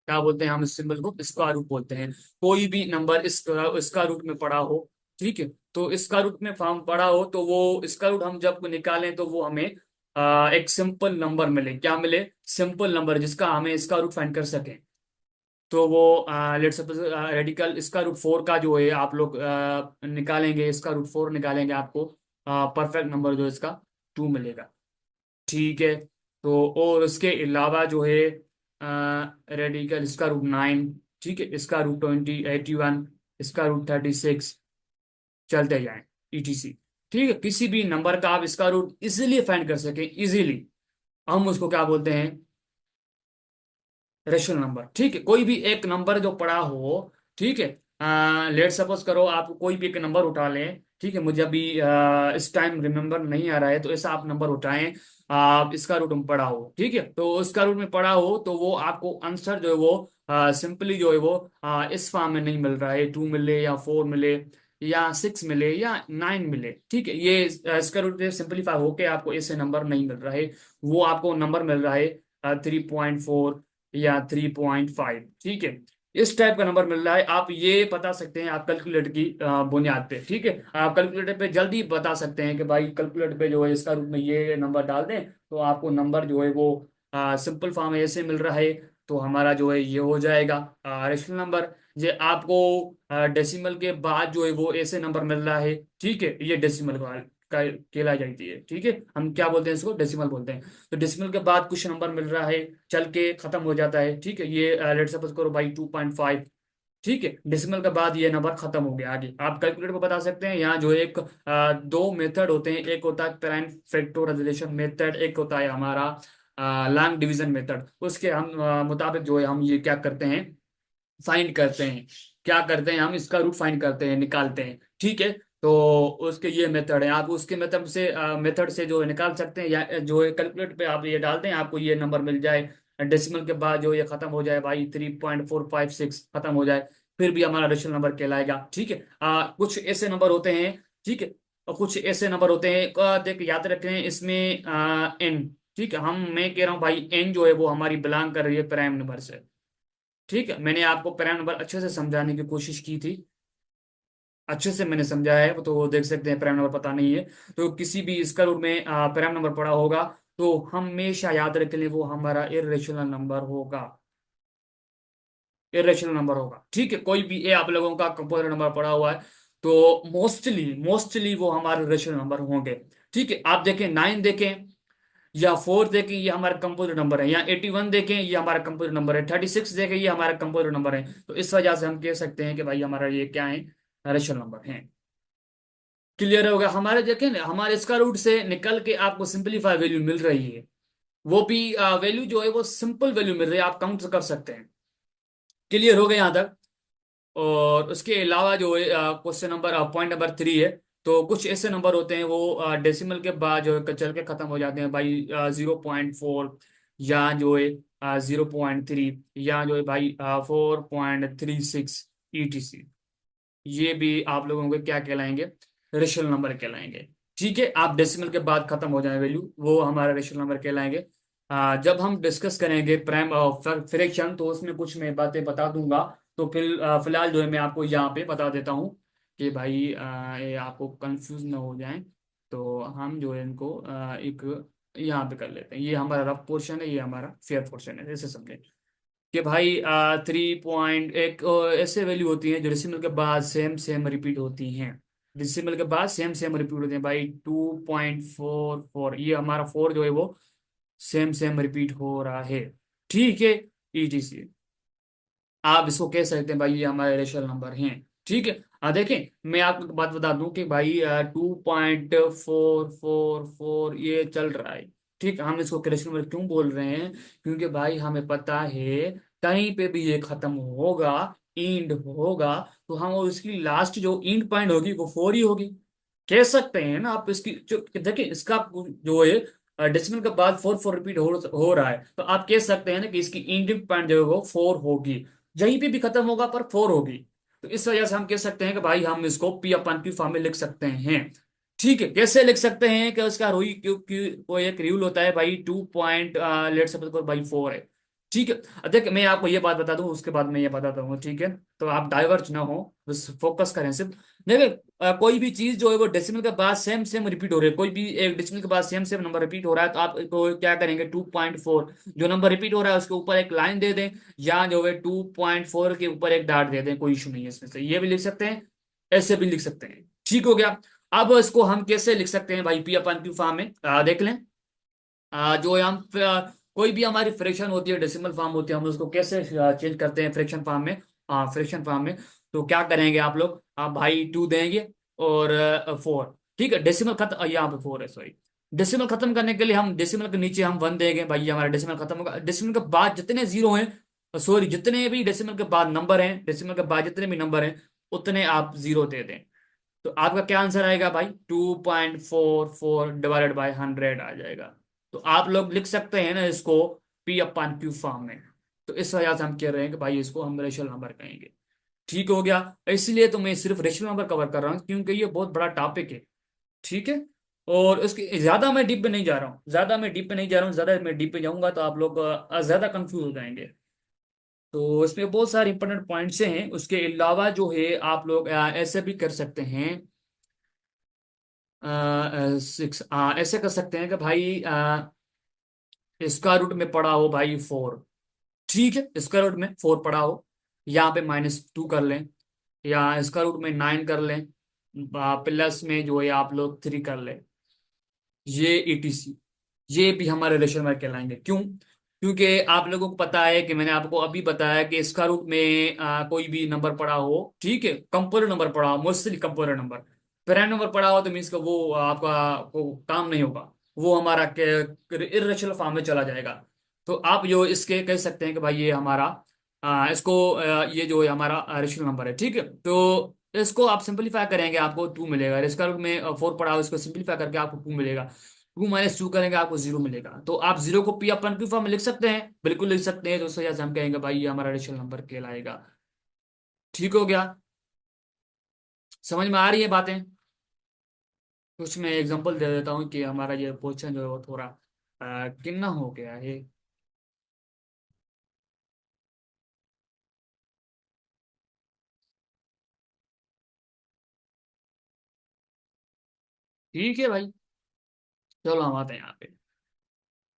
क्या बोलते हैं हम इस सिंबल को? स्क्वायर रूट बोलते हैं। कोई भी नंबर इसका रूट में पड़ा हो, ठीक है। तो इसका रूट में फॉर्म पड़ा हो तो वो इसका रूट हम जब निकालें तो वो हमें एक सिंपल नंबर मिले। क्या मिले? सिंपल नंबर, जिसका हमें इसका रूट फाइंड कर सके। तो वो लेट सपोज रेडिकल इसका रूट 4 का जो है आप लोग निकालेंगे, इसका रूट 4 निकालेंगे, आपको परफेक्ट नंबर जो है इसका 2 मिलेगा, ठीक है। तो और उसके अलावा जो है रेडिकल इसका रूट 9, ठीक है, इसका रूट 20, 81, इसका रूट 36, चलते जाएं, ईटीसी। ठीक है, किसी भी नंबर का आप इसका रूट इजीली फाइंड कर सके, इजीली, हम उसको क्या बोलते हैं, रेशनल नंबर। ठीक है, कोई भी एक नंबर जो पड़ा हो, ठीक है, लेट सपोज करो आप कोई भी एक नंबर उठा लें, ठीक है, मुझे अभी इस टाइम रिमेम्बर नहीं आ रहा है, तो ऐसा आप नंबर उठाएं, आप इसका रूट में पड़ा हो, ठीक है, तो इसका रूट में पड़ा हो तो वो आपको आंसर जो है वो सिंपली जो है वो इस फॉर्म में नहीं मिल रहा है, 2 मिले या 4 मिले या 6 मिले या 9 मिले, ठीक है, ये इसका रूट सिंपलीफाई होके आपको ऐसे नंबर नहीं मिल रहा है, वो आपको नंबर मिल रहा है 3.4 या 3.5, ठीक है, इस टाइप का नंबर मिल रहा है। आप ये बता सकते हैं आप कैलकुलेटर की बुनियाद पे, ठीक है, आप कैलकुलेटर पे जल्दी बता सकते हैं कि भाई कैलकुलेटर पे जो है इसका रूप में ये नंबर डाल दें, तो आपको नंबर जो है वो सिंपल फॉर्म में ऐसे मिल रहा है, तो हमारा जो है ये हो जाएगा रेशनल नंबर। ये आपको डेसिमल के बाद जो है वो ऐसे नंबर मिल रहा है, ठीक है, ये डेसिमल का कहलाई जाती है, ठीक है, हम क्या बोलते हैं इसको, डेसिमल बोलते हैं। तो डेसिमल के बाद कुछ नंबर मिल रहा है, चल के खत्म हो जाता है, ठीक है, ये लेट सपोज करो भाई 2.5, ठीक है, डेसिमल के बाद ये नंबर खत्म हो गया, आगे आप कैलकुलेटर को बता सकते हैं। यहाँ जो एक दो मेथड होते हैं, एक होता है प्राइम फैक्टराइजेशन मेथड, एक होता है हमारा लॉन्ग डिवीजन मेथड, उसके हम मुताबिक जो है हम ये क्या करते हैं, फाइंड करते हैं, क्या करते हैं, हम इसका रूट फाइंड करते हैं, निकालते हैं, ठीक है, तो उसके ये मेथड है, आप उसके मेथड से जो है निकाल सकते हैं, या जो है कैलकुलेटर पे आप ये डालते हैं, आपको ये नंबर मिल जाए, डेसिमल के बाद जो ये खत्म हो जाए भाई 3.456 खत्म हो जाए, फिर भी हमारा रेशनल नंबर कहलाएगा, ठीक है। कुछ ऐसे नंबर होते हैं, ठीक है, और कुछ ऐसे नंबर होते हैं, देख याद रखें इसमें एन, ठीक है, मैं कह रहा हूँ भाई एन जो है वो हमारी बिलोंग कर रही है प्राइम नंबर से, ठीक है, मैंने आपको पैरामीटर नंबर अच्छे से समझाने की कोशिश की थी, अच्छे से मैंने समझाया है, तो वो देख सकते हैं पैरामीटर नंबर पता नहीं है, तो किसी भी इसका रूट में पैरामीटर नंबर पड़ा होगा, तो हमेशा याद रख लें वो हमारा इरेशनल नंबर होगा, इरेशनल नंबर होगा, ठीक है, कोई भी ये आप लोगों का कंपोजिट नंबर पड़ा हुआ है, तो मोस्टली मोस्टली वो हमारे रेशनल नंबर होंगे, ठीक है, आप देखें 9 देखें या 4 देखें, ये हमारा कंपोजिट नंबर है, या 81 देखें ये हमारा कंपोजिट नंबर है, 36 देखें ये हमारा कंपोजिट नंबर है, तो इस वजह से हम कह सकते हैं कि भाई हमारा ये क्या है, रेशनल नंबर है। क्लियर होगा, हमारे देखें ना, हमारे इसका रूट से निकल के आपको सिंपलीफाई वैल्यू मिल रही है, वो भी वैल्यू जो है वो सिंपल वैल्यू मिल रही है, आप काउंट कर सकते हैं। क्लियर हो गया यहाँ तक। और उसके अलावा जो है क्वेश्चन नंबर पॉइंट नंबर 3 है, तो कुछ ऐसे नंबर होते हैं वो डेसिमल के बाद जो है चल के खत्म हो जाते हैं भाई, 0.4 या जो है 0.3 या जो है भाई 4.36 ETC, ये भी आप लोगों को क्या कहलाएंगे, रेशनल नंबर कहलाएंगे, ठीक है, आप डेसिमल के बाद खत्म हो जाए वैल्यू, वो हमारा रेशनल नंबर कहलाएंगे। जब हम डिस्कस करेंगे प्राइम फ्रैक्शन, तो उसमें कुछ मैं बातें बता दूंगा, तो फिर फिलहाल जो है मैं आपको यहाँ पे बता देता हूँ कि भाई ये आपको कंफ्यूज ना हो जाए, तो हम जो है इनको एक यहाँ पे कर लेते हैं, ये हमारा रफ पोर्शन है, ये हमारा फेयर पोर्शन है, ऐसे समझे कि भाई 3 एक ऐसे वैल्यू होती हैं जो डेसिमल के बाद सेम सेम रिपीट होती हैं, डेसिमल के बाद सेम सेम रिपीट होते हैं भाई, 2.44, ये हमारा 4 जो है वो सेम सेम रिपीट हो रहा है, ठीक है, ETC, आप इसको कह सकते हैं भाई ये हमारे रेशनल नंबर हैं, ठीक है। देखें मैं आपको एक बात बता दूं कि भाई 2.444 ये चल रहा है, ठीक है, हम इसको रेशनल नंबर क्यों बोल रहे हैं, क्योंकि भाई हमें पता है कहीं पे भी ये खत्म होगा, इंड होगा, तो हम और इसकी लास्ट जो इंड पॉइंट होगी वो 4 ही होगी, कह सकते हैं ना आप इसकी जो देखिए इसका जो है डेसिमल के बाद 4 4 रिपीट हो रहा है, तो आप कह सकते हैं ना कि इसकी इंडिंग पॉइंट जो है वो 4 होगी, यहीं पे भी खत्म होगा पर 4 होगी, तो इस वजह से हम कह सकते हैं कि भाई हम इसको पी अपन क्यू फॉर्म में लिख सकते हैं, ठीक है, कैसे लिख सकते हैं कि उसका रोई क्यू क्यू वो एक रूल होता है भाई 2 पॉइंट लेट सपोज करो भाई 4 है, ठीक है। देख मैं आपको ये बात बता दूं उसके बाद मैं ये बताता हूँ, ठीक है, तो आप डाइवर्ज ना हो, बस फोकस करें सिर्फ। देखिए कोई भी चीज जो है वो डेसिमल के बाद सेम सेम रिपीट हो रही है, कोई भी एक डेसिमल के बाद सेम सेम नंबर रिपीट हो रहा है, तो आप तो क्या करेंगे, 2.4 जो नंबर रिपीट हो रहा है उसके ऊपर एक लाइन दे दें, या जो है 2.4 के ऊपर एक डाट दे दें, कोई इशू नहीं है इसमें से, ये भी लिख सकते हैं, ऐसे भी लिख सकते हैं, ठीक हो गया। अब इसको हम कैसे लिख सकते हैं भाई पी अपन क्यू फॉर्म में, देख लें। जो हम कोई भी हमारी फ्रैक्शन होती है डेसिमल फॉर्म होती है, हम उसको कैसे चेंज करते हैं फ्रैक्शन फॉर्म में, हाँ फ्रैक्शन फॉर्म में। तो क्या करेंगे आप लोग, आप भाई 2 देंगे और 4, ठीक है। डेसिमल खत्म, यहाँ पे 4 है सॉरी। डेसिमल खत्म करने के लिए हम डेसिमल के नीचे हम 1 देंगे भाई, ये हमारा डेसिमल खत्म होगा। डेसिमल के बाद जितने जीरो हैं, सॉरी जितने भी डेसिमल के बाद नंबर हैं, डेसिमल के बाद जितने भी नंबर हैं उतने आप जीरो दे दें। तो आपका क्या आंसर आएगा भाई, 2.44 डिवाइडेड बाई 100 आ जाएगा। तो आप लोग लिख सकते हैं ना इसको पी अपान क्यू फॉर्म में। तो इस वजह से हम कह रहे हैं कि भाई इसको हम रेशनल नंबर कहेंगे। ठीक हो गया। इसलिए तो मैं सिर्फ रेशनल नंबर कवर कर रहा हूँ क्योंकि ये बहुत बड़ा टॉपिक है। ठीक है। और उसके ज्यादा मैं डीप पे नहीं जा रहा हूँ, ज्यादा मैं डीप पे नहीं जा रहा हूँ, ज्यादा मैं डीप पे जाऊंगा तो आप लोग ज्यादा कंफ्यूज हो जाएंगे। तो इसमें बहुत सारे इंपॉर्टेंट पॉइंट्स हैं। उसके अलावा जो है आप लोग ऐसे भी कर सकते हैं, सिक्स, ऐसे कर सकते हैं कि भाई इसका रूट में पड़ा हो भाई 4। ठीक है, इसका रूट में 4 पड़ा हो, यहाँ पे -2 कर लें, या इसका रूट में 9 कर लें, प्लस में जो है आप लोग 3 कर लें, ये ईटीसी। ये भी हमारे रेशनल नंबर कहलाएंगे। क्यों? क्योंकि आप लोगों को पता है कि मैंने आपको अभी बताया कि इसका रूट में कोई भी नंबर पड़ा हो, ठीक है, कंपोनेंट नंबर पड़ा हो, mostly component number. Prime number पड़ा हो तो मीन्स का वो आपका को काम नहीं होगा, वो हमारा इर्रेशनल फॉर्म में चला जाएगा। तो आप जो इसके कह सकते हैं कि भाई ये हमारा इसको ये जो है हमारा रेशनल नंबर है। ठीक है। तो इसको आप सिंपलीफाई करेंगे आपको 2 मिलेगा। इसका रूट में 4 पड़ा हो, इसको सिंपलीफाई करके आपको 2 मिलेगा। 2 - 2 करेंगे आपको 0 मिलेगा। तो आप 0 को पी अपन क्यू फॉर्म में लिख सकते हैं, बिल्कुल लिख सकते हैं। तो उस वजह से हम कहेंगे भाई ये हमारा रेशनल नंबर कहलाएगा। ठीक हो गया। समझ में आ रही है बातें? कुछ मैं एग्जांपल दे देता हूँ कि हमारा ये क्वेश्चन जो है वो थोड़ा कितना हो गया है। ठीक है भाई, चलो हम आते हैं यहाँ पे।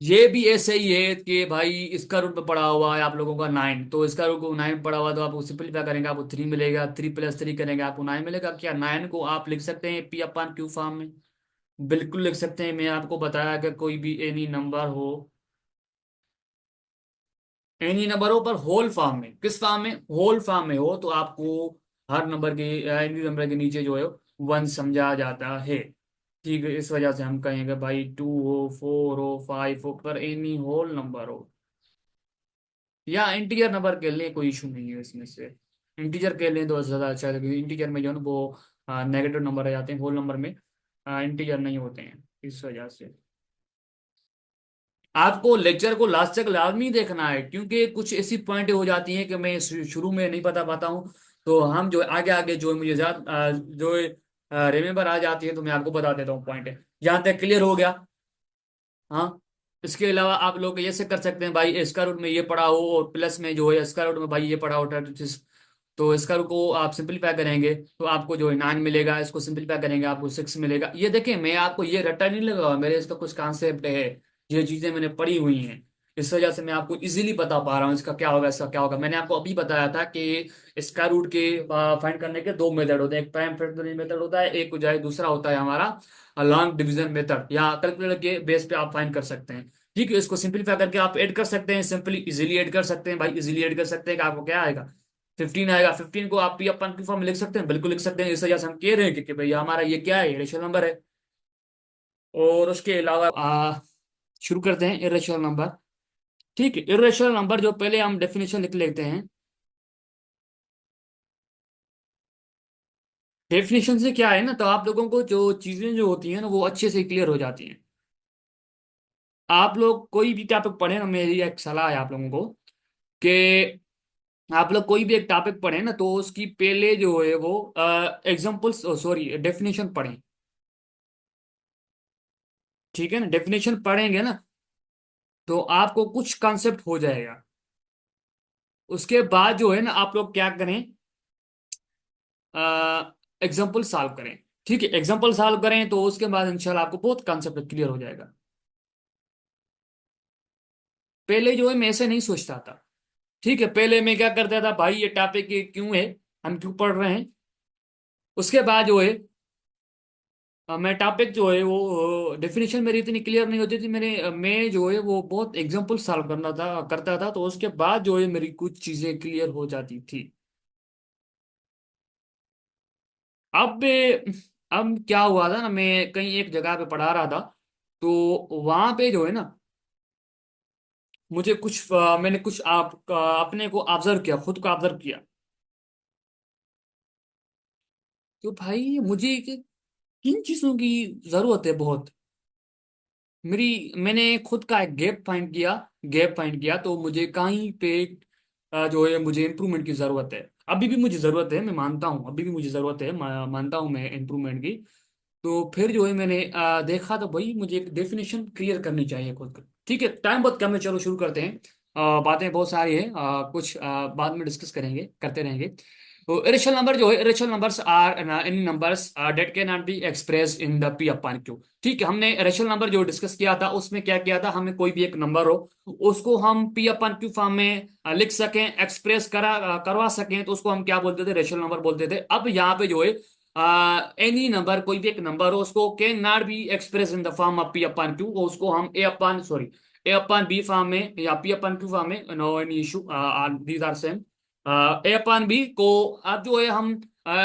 ये भी ऐसे ही है कि भाई इसका रूट में पड़ा हुआ है आप लोगों का 9, तो इसका रूट को 9 पड़ा हुआ, तो आप सिंपलीफाई करेंगे आपको 3 मिलेगा। 3 + 3 करेंगे आपको 9 मिलेगा। क्या 9 को आप लिख सकते हैं पी अपान क्यू फॉर्म में? बिल्कुल लिख सकते हैं। मैं आपको बताया कि कोई भी एनी नंबर हो, एनी नंबर हो पर होल फॉर्म में, किस फॉर्म में, होल फॉर्म में हो, तो आपको हर नंबर के एनी नंबर के नीचे जो है 1 समझा जाता है। ठीक है। इस वजह से हम कहेंगे भाई 2 हो, 4 हो, 5 हो, पर एनी होल नंबर हो, या इंटीजर नंबर के लिए कोई इशू नहीं है इसमें से। इंटीजर के लिए तो ज़्यादा अच्छा है क्योंकि इंटीजर में जो है ना वो नेगेटिव नंबर आ जाते हैं, होल नंबर में इंटीजर नहीं होते हैं। इस वजह से आपको लेक्चर को लास्ट तक लाजमी देखना है, क्योंकि कुछ ऐसी पॉइंट हो जाती हैं कि मैं शुरू में नहीं बता पाता हूँ। तो हम जो आगे आगे जो मुझे ज्यादा जो रिमेम्बर आ जाती है तो मैं आपको बता देता हूँ पॉइंट। यहाँ तक क्लियर हो गया? हाँ। इसके अलावा आप लोग ऐसे कर सकते हैं भाई, इसका रूट में ये पड़ा हो और प्लस में जो है इसका रूट में भाई ये पड़ा हो 36। तो इसका रूट को आप सिंपलीफाई करेंगे तो आपको जो है 9 मिलेगा। इसको सिंपलीफाई करेंगे आपको 6 मिलेगा। ये देखिए मैं आपको ये रट्टा नहीं लगा, मेरे इसका कुछ कॉन्सेप्ट है, ये चीजें मैंने पढ़ी हुई हैं। इस वजह से मैं आपको इजीली बता पा रहा हूँ इसका क्या होगा, इसका क्या होगा। मैंने आपको अभी बताया था कि इसका रूट के फाइंड करने के 2 मेथड होते हैं, एक प्राइम फैक्टोरियल मेथड होता है, एक जो है दूसरा होता है हमारा लॉन्ग डिवीजन मेथड, या कैलकुलेटर के बेस पे आप फाइंड कर सकते हैं। ठीक है। इसको सिंपलीफाई करके आप ऐड कर सकते हैं, सिंपली इजीली ऐड कर सकते हैं भाई, इजीली ऐड कर सकते हैं कि आपको क्या आएगा, 15 आएगा। 15 को आप पी अपन की फॉर्म में लिख सकते हैं, बिल्कुल लिख सकते हैं। इस वजह से हम कह रहे हैं कि भैया हमारा ये क्या है, रेशनल नंबर है। और उसके अलावा शुरू करते हैं इरेशनल नंबर। ठीक है। इरेशनल नंबर जो पहले हम डेफिनेशन लिख लेते हैं। डेफिनेशन से क्या है ना, तो आप लोगों को जो चीजें जो होती हैं ना वो अच्छे से क्लियर हो जाती हैं। आप लोग कोई भी टॉपिक पढ़े ना, मेरी एक सलाह है आप लोगों को कि आप लोग कोई भी एक टॉपिक पढ़े ना तो उसकी पहले जो है वो एग्जाम्पल, सॉरी डेफिनेशन पढ़ें। ठीक है ना, डेफिनेशन पढ़ेंगे ना तो आपको कुछ कॉन्सेप्ट हो जाएगा। उसके बाद जो है ना आप लोग क्या करें, एग्जाम्पल सॉल्व करें। ठीक है, एग्जाम्पल सॉल्व करें तो उसके बाद इंशाल्लाह आपको बहुत कॉन्सेप्ट क्लियर हो जाएगा। पहले जो है मैं ऐसे नहीं सोचता था। ठीक है, पहले मैं क्या करता था भाई, ये टॉपिक क्यों है, हम क्यों पढ़ रहे हैं। उसके बाद जो है मैं टॉपिक जो है वो डेफिनेशन मेरी इतनी क्लियर नहीं होती थी, मैं जो है वो बहुत एग्जाम्पल सॉल्व करना था करता था, तो उसके बाद जो है मेरी कुछ चीजें क्लियर हो जाती थी। अब अब क्या हुआ था ना, मैं कहीं एक जगह पे पढ़ा रहा था, तो वहां पे जो है ना, मुझे कुछ मैंने कुछ अपने को ऑब्जर्व किया, खुद को ऑब्जर्व किया। तो भाई मुझे किन चीजों की जरूरत है बहुत। मैंने खुद का एक गैप फाइंड किया, तो मुझे कहीं पे जो है मुझे इम्प्रूवमेंट की जरूरत है। अभी भी मुझे जरूरत है, मैं मानता हूँ, अभी भी मुझे जरूरत है, मानता हूँ मैं इम्प्रूवमेंट की। तो फिर जो है मैंने देखा, तो भाई मुझे एक डेफिनेशन क्लियर करनी चाहिए खुद को। ठीक है, टाइम बहुत कम है, चलो शुरू करते हैं। बातें बहुत सारी है, कुछ बाद में डिस्कस करेंगे, करते रहेंगे। तो इरेशनल नंबर जो है, irrational numbers are in numbers that can not be express in the p upon q. ठीक है, हमने इरेशनल नंबर जो डिस्कस किया था, उसमें क्या किया था, हमें कोई भी एक नंबर हो, उसको हम पी अपॉन क्यू फॉर्म में लिख सकें, एक्सप्रेस करवा सकें, तो उसको हम क्या बोलते थे, रेशनल नंबर बोलते थे। अब यहाँ पे जो है एनी नंबर, कोई भी एक नंबर हो, उसको can not be express in the form of p upon q, उसको हम ए अपॉन बी फॉर्म में या पी अपॉन क्यू फॉर्म में, no any issue, these are same. A upon b को अब जो है हम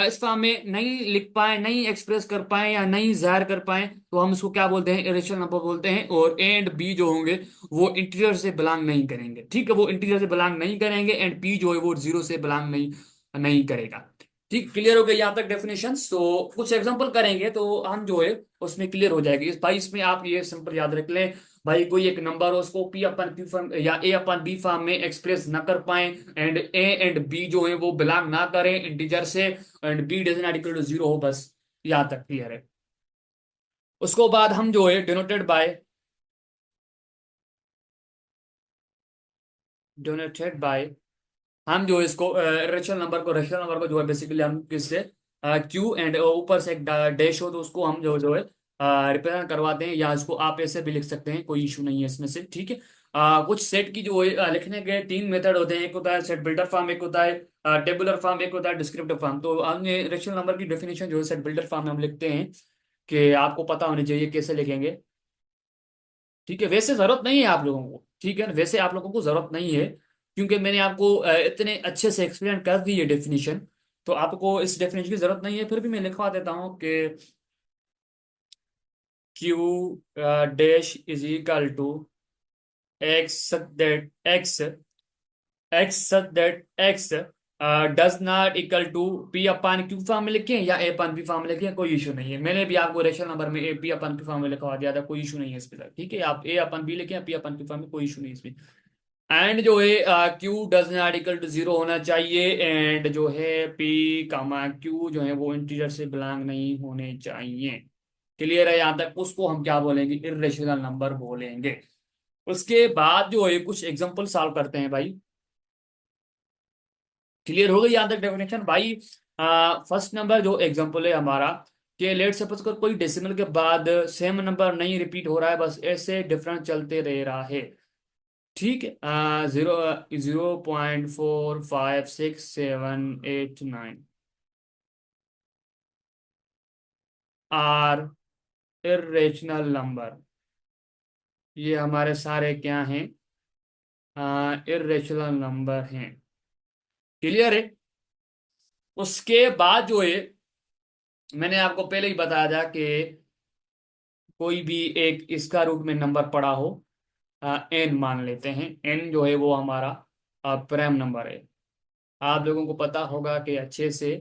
इस फॉर्म में नहीं लिख पाए, नहीं एक्सप्रेस कर पाए या नहीं जाहिर कर पाए, तो हम इसको क्या बोलते हैं, इरेशनल नंबर बोलते हैं। और ए एंड बी जो होंगे वो इंटीजर से बिलोंग नहीं करेंगे। ठीक है, वो इंटीजर से बिलोंग नहीं करेंगे, एंड पी जो है वो जीरो से बिलोंग नहीं नहीं करेगा। ठीक, क्लियर हो गई यहाँ तक डेफिनेशन। तो कुछ एग्जांपल करेंगे तो हम जो है उसमें क्लियर हो जाएगी भाई। इसमें आप ये सिंपल याद रख लें भाई, कोई एक नंबर हो, उसको पी अपन क्यू फॉर्म या ए अपन बी फॉर्म में एक्सप्रेस ना कर पाए, एंड ए एंड बी जो है वो बिलोंग ना करें इंटीजर से, and B does not equal to zero हो, बस यहाँ तक क्लियर है। उसको बाद हम जो है डिनोटेड बाय हम जो इसको रेशनल नंबर को जो है बेसिकली हम किससे, क्यू एंड ऊपर से एक डैश हो, तो उसको हम जो है रिप्रेजेंट करवाते हैं, या इसको आप ऐसे भी लिख सकते हैं, कोई इशू नहीं है इसमें से। ठीक है, कुछ सेट की जो है लिखने के तीन मेथड होते हैं, एक होता है सेट बिल्डर फॉर्म, एक होता है टेबुलर फॉर्म, एक होता है डिस्क्रिप्टिव फॉर्म। तो हमने रेशनल नंबर की डेफिनेशन जो है सेट बिल्डर फॉर्म में हम लिखते हैं, कि आपको पता होनी चाहिए कैसे लिखेंगे। ठीक है, वैसे जरूरत नहीं है आप लोगों को, ठीक है, वैसे आप लोगों को जरूरत नहीं है, क्योंकि मैंने आपको इतने अच्छे से एक्सप्लेन कर दी है डेफिनेशन। तो आपको इस डेफिनेशन की जरूरत नहीं है, फिर भी मैं लिखवा देता हूँ कि Q dash is equal to X that X does not equal to P upon Q form में लिखें या ए अपान पी फॉर्म में लिखें, कोई इशू नहीं है। मैंने भी आपको रेशनल नंबर में A P upon Q form में लिखवा दिया था, कोई इशू नहीं है इसके साथ। ठीक है, आप ए अपन बी लिखें या पी अपन क्यू फॉर्म में, कोई इशू नहीं है इसमें। एंड जो है Q does not equal to zero होना चाहिए, एंड जो है पी कामा क्यू जो है वो इंटीजर से बिलोंग नहीं होने चाहिए। क्लियर है यहाँ तक? उसको हम क्या बोलेंगे, इर्रेशनल नंबर बोलेंगे। उसके बाद जो है कुछ एग्जांपल सॉल्व करते हैं भाई। क्लियर हो गई यहाँ तक डेफिनेशन भाई? फर्स्ट नंबर जो एग्जांपल है हमारा, कि लेट सपोज कर कोई डेसिमल के बाद सेम नंबर नहीं रिपीट हो रहा है, बस ऐसे डिफरेंट चलते रह रहा है। ठीक है, 0.456789 आर इरेशनल नंबर। ये हमारे सारे क्या हैं, इरेशनल नंबर हैं। क्लियर है? उसके बाद जो है, मैंने आपको पहले ही बताया था कि कोई भी एक इसका रूट में नंबर पड़ा हो, एन मान लेते हैं, एन जो है वो हमारा प्राइम नंबर है। आप लोगों को पता होगा कि अच्छे से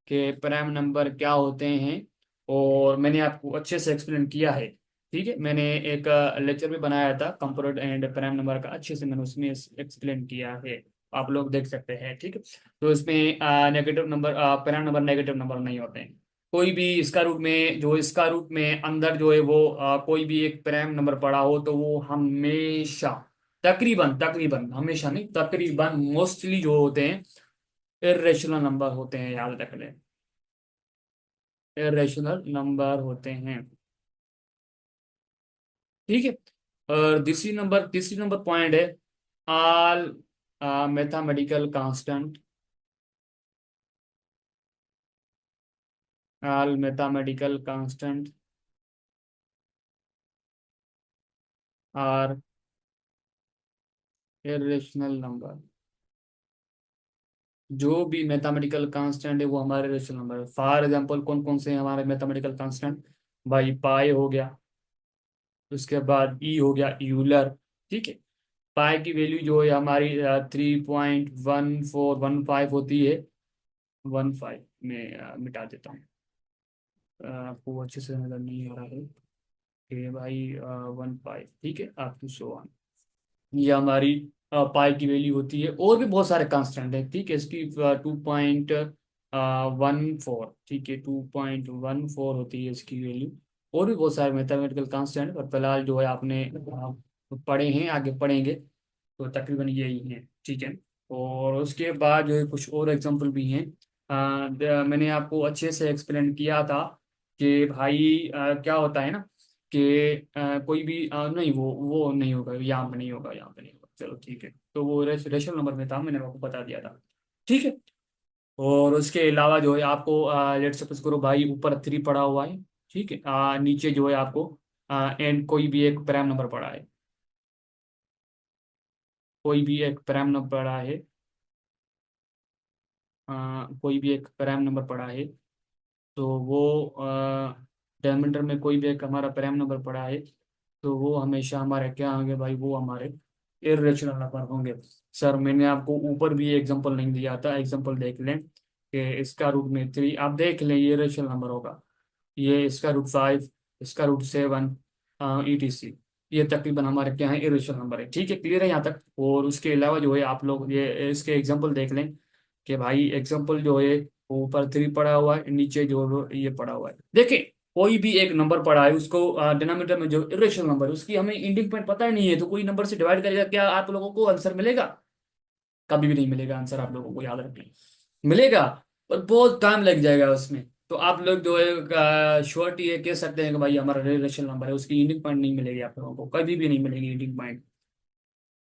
कि प्राइम नंबर क्या होते हैं, और मैंने आपको अच्छे से एक्सप्लेन किया है। ठीक है, मैंने एक लेक्चर भी बनाया था कंपोनेंट एंड प्राइम नंबर का, अच्छे से मैंने उसमें एक्सप्लेन किया है, आप लोग देख सकते हैं। ठीक है, तो इसमें negative number, prime number negative number नहीं होते हैं। कोई भी इसका रूट में, जो इसका रूट में अंदर जो है वो कोई भी एक प्राइम नंबर पड़ा हो, तो वो हमेशा, तकरीबन तकरीबन हमेशा नहीं, तकरीबन मोस्टली जो होते हैं इरेशनल नंबर होते हैं, याद रख लें, इरेशनल नंबर होते हैं। ठीक है, और तीसरी नंबर पॉइंट है, all mathematical constant, all mathematical constant are irrational number. जो भी मैथमेटिकल कांस्टेंट है वो हमारे रेशनल नंबर है। फॉर एग्जांपल कौन कौन से हैं हमारे मैथमेटिकल कांस्टेंट? भाई पाई हो गया, उसके बाद ई हो गया, यूलर। ठीक है। पाई की वैल्यू जो है हमारी 3.1415 होती है। 15 में मिटा देता हूँ, आपको अच्छे से नजर नहीं आ रहा है कि भाई 15। ठीक है, आपकी सो वन, ये हमारी पाई की वैल्यू होती है। और भी बहुत सारे कांस्टेंट है, ठीक है, इसकी 2.14। ठीक है, 2.14 होती है इसकी वैल्यू। और भी बहुत सारे मैथमेटिकल कांस्टेंट, पर फिलहाल जो है आपने पढ़े हैं, आगे पढ़ेंगे तो तकरीबन यही है। ठीक है। और उसके बाद जो है कुछ और एग्जांपल भी हैं। मैंने आपको अच्छे से एक्सप्लेन किया था कि भाई क्या होता है ना कि कोई भी नहीं, वो नहीं होगा, यहाँ पे नहीं होगा, यहाँ पे नहीं होगा। चलो ठीक है, तो वो रेशनल नंबर में था, मैंने आपको बता दिया था। ठीक है। और उसके अलावा जो है आपको लेट सपोज करो भाई ऊपर 3 पड़ा हुआ है। ठीक है, नीचे जो है आपको एंड कोई भी एक प्राइम नंबर पड़ा है, कोई भी एक प्राइम नंबर पड़ा है, कोई भी एक प्राइम नंबर पड़ा है। तो वो डायमीटर में कोई भी एक हमारा प्राइम नंबर पड़ा है, तो वो हमेशा हमारे क्या होंगे भाई, वो हमारे इर्रेशनल नंबर होंगे। सर मैंने आपको ऊपर भी एग्जांपल नहीं दिया था, एग्जांपल देख लें कि इसका रूट में 3, आप देख लें ये इर्रेशनल नंबर होगा। ये इसका रूट 5, इसका रूट 7, ETC, ये तकरीबन हमारे क्या है, इरेशनल नंबर है। ठीक है, क्लियर है यहाँ तक? और उसके अलावा जो है आप लोग ये इसके एग्जांपल देख लें कि भाई एग्जांपल जो है वो ऊपर 3 पड़ा हुआ है, नीचे जो है वो ये पड़ा हुआ है। देखिए, कोई भी एक नंबर पड़ा है, उसको डिनोमिनेटर में जो इरेशनल नंबर है उसकी हमें इंडिंग पॉइंट पता ही नहीं है, तो कोई नंबर से डिवाइड करेगा, क्या आप लोगों को आंसर मिलेगा? कभी भी नहीं मिलेगा आंसर, आप लोगों को याद रखना। मिलेगा, पर बहुत टाइम लग जाएगा उसमें। तो आप लोग जो है श्योरिटी ये कह सकते हैं कि भाई हमारा रिलेशन नंबर है, उसकी यूनिक पॉइंट नहीं मिलेगी आप लोगों को, कभी भी नहीं मिलेगी यूनिक पॉइंट।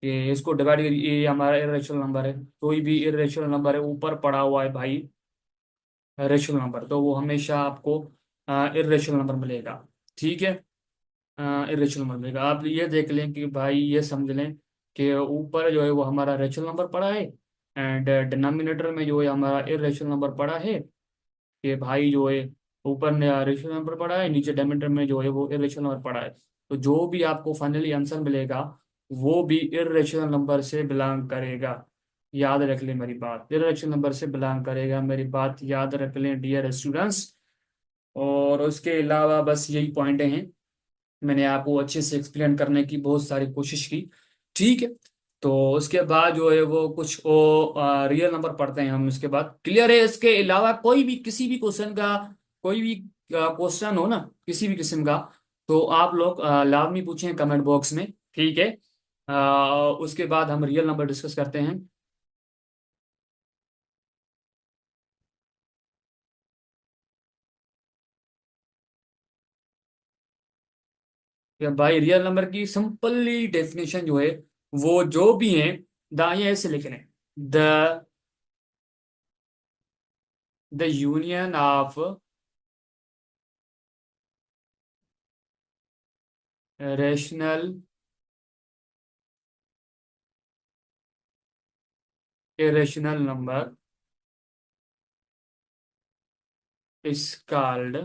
ये इसको डिवाइड करिए, ये हमारा इरेशनल नंबर है, कोई भी इरेशनल नंबर है ऊपर पड़ा हुआ है भाई रेशनल नंबर, तो वो हमेशा आपको इरेशनल नंबर मिलेगा। ठीक है, इरेशनल नंबर मिलेगा। आप ये देख लें कि भाई ये समझ लें कि ऊपर जो है वो हमारा रेशनल नंबर पड़ा है, एंड डिनोमिनेटर में जो है हमारा इरेशनल नंबर पड़ा है। कि भाई जो है ऊपर ने रेशनल नंबर पड़ा है, नीचे डायमीटर में जो है वो इरेशनल नंबर पड़ा है। तो जो भी आपको फाइनली आंसर मिलेगा वो भी इरेशनल नंबर से बिलोंग करेगा। याद रख लें मेरी बात, इरेशनल नंबर से बिलोंग करेगा, मेरी बात याद रख लें डियर स्टूडेंट्स। और उसके अलावा बस यही पॉइंट हैं, मैंने आपको अच्छे से एक्सप्लेन करने की बहुत सारी कोशिश की। ठीक है। तो उसके बाद जो है वो कुछ वो रियल नंबर पढ़ते हैं हम, उसके बाद क्लियर है। इसके अलावा कोई भी किसी भी क्वेश्चन का, कोई भी क्वेश्चन हो ना किसी भी किस्म का, तो आप लोग लाजमी पूछें कमेंट बॉक्स में। ठीक है। उसके बाद हम रियल नंबर डिस्कस करते हैं। या भाई रियल नंबर की सिंपली डेफिनेशन जो है वो जो भी है, दाएं ऐसे लिख रहे हैं, the union of rational irrational number is called,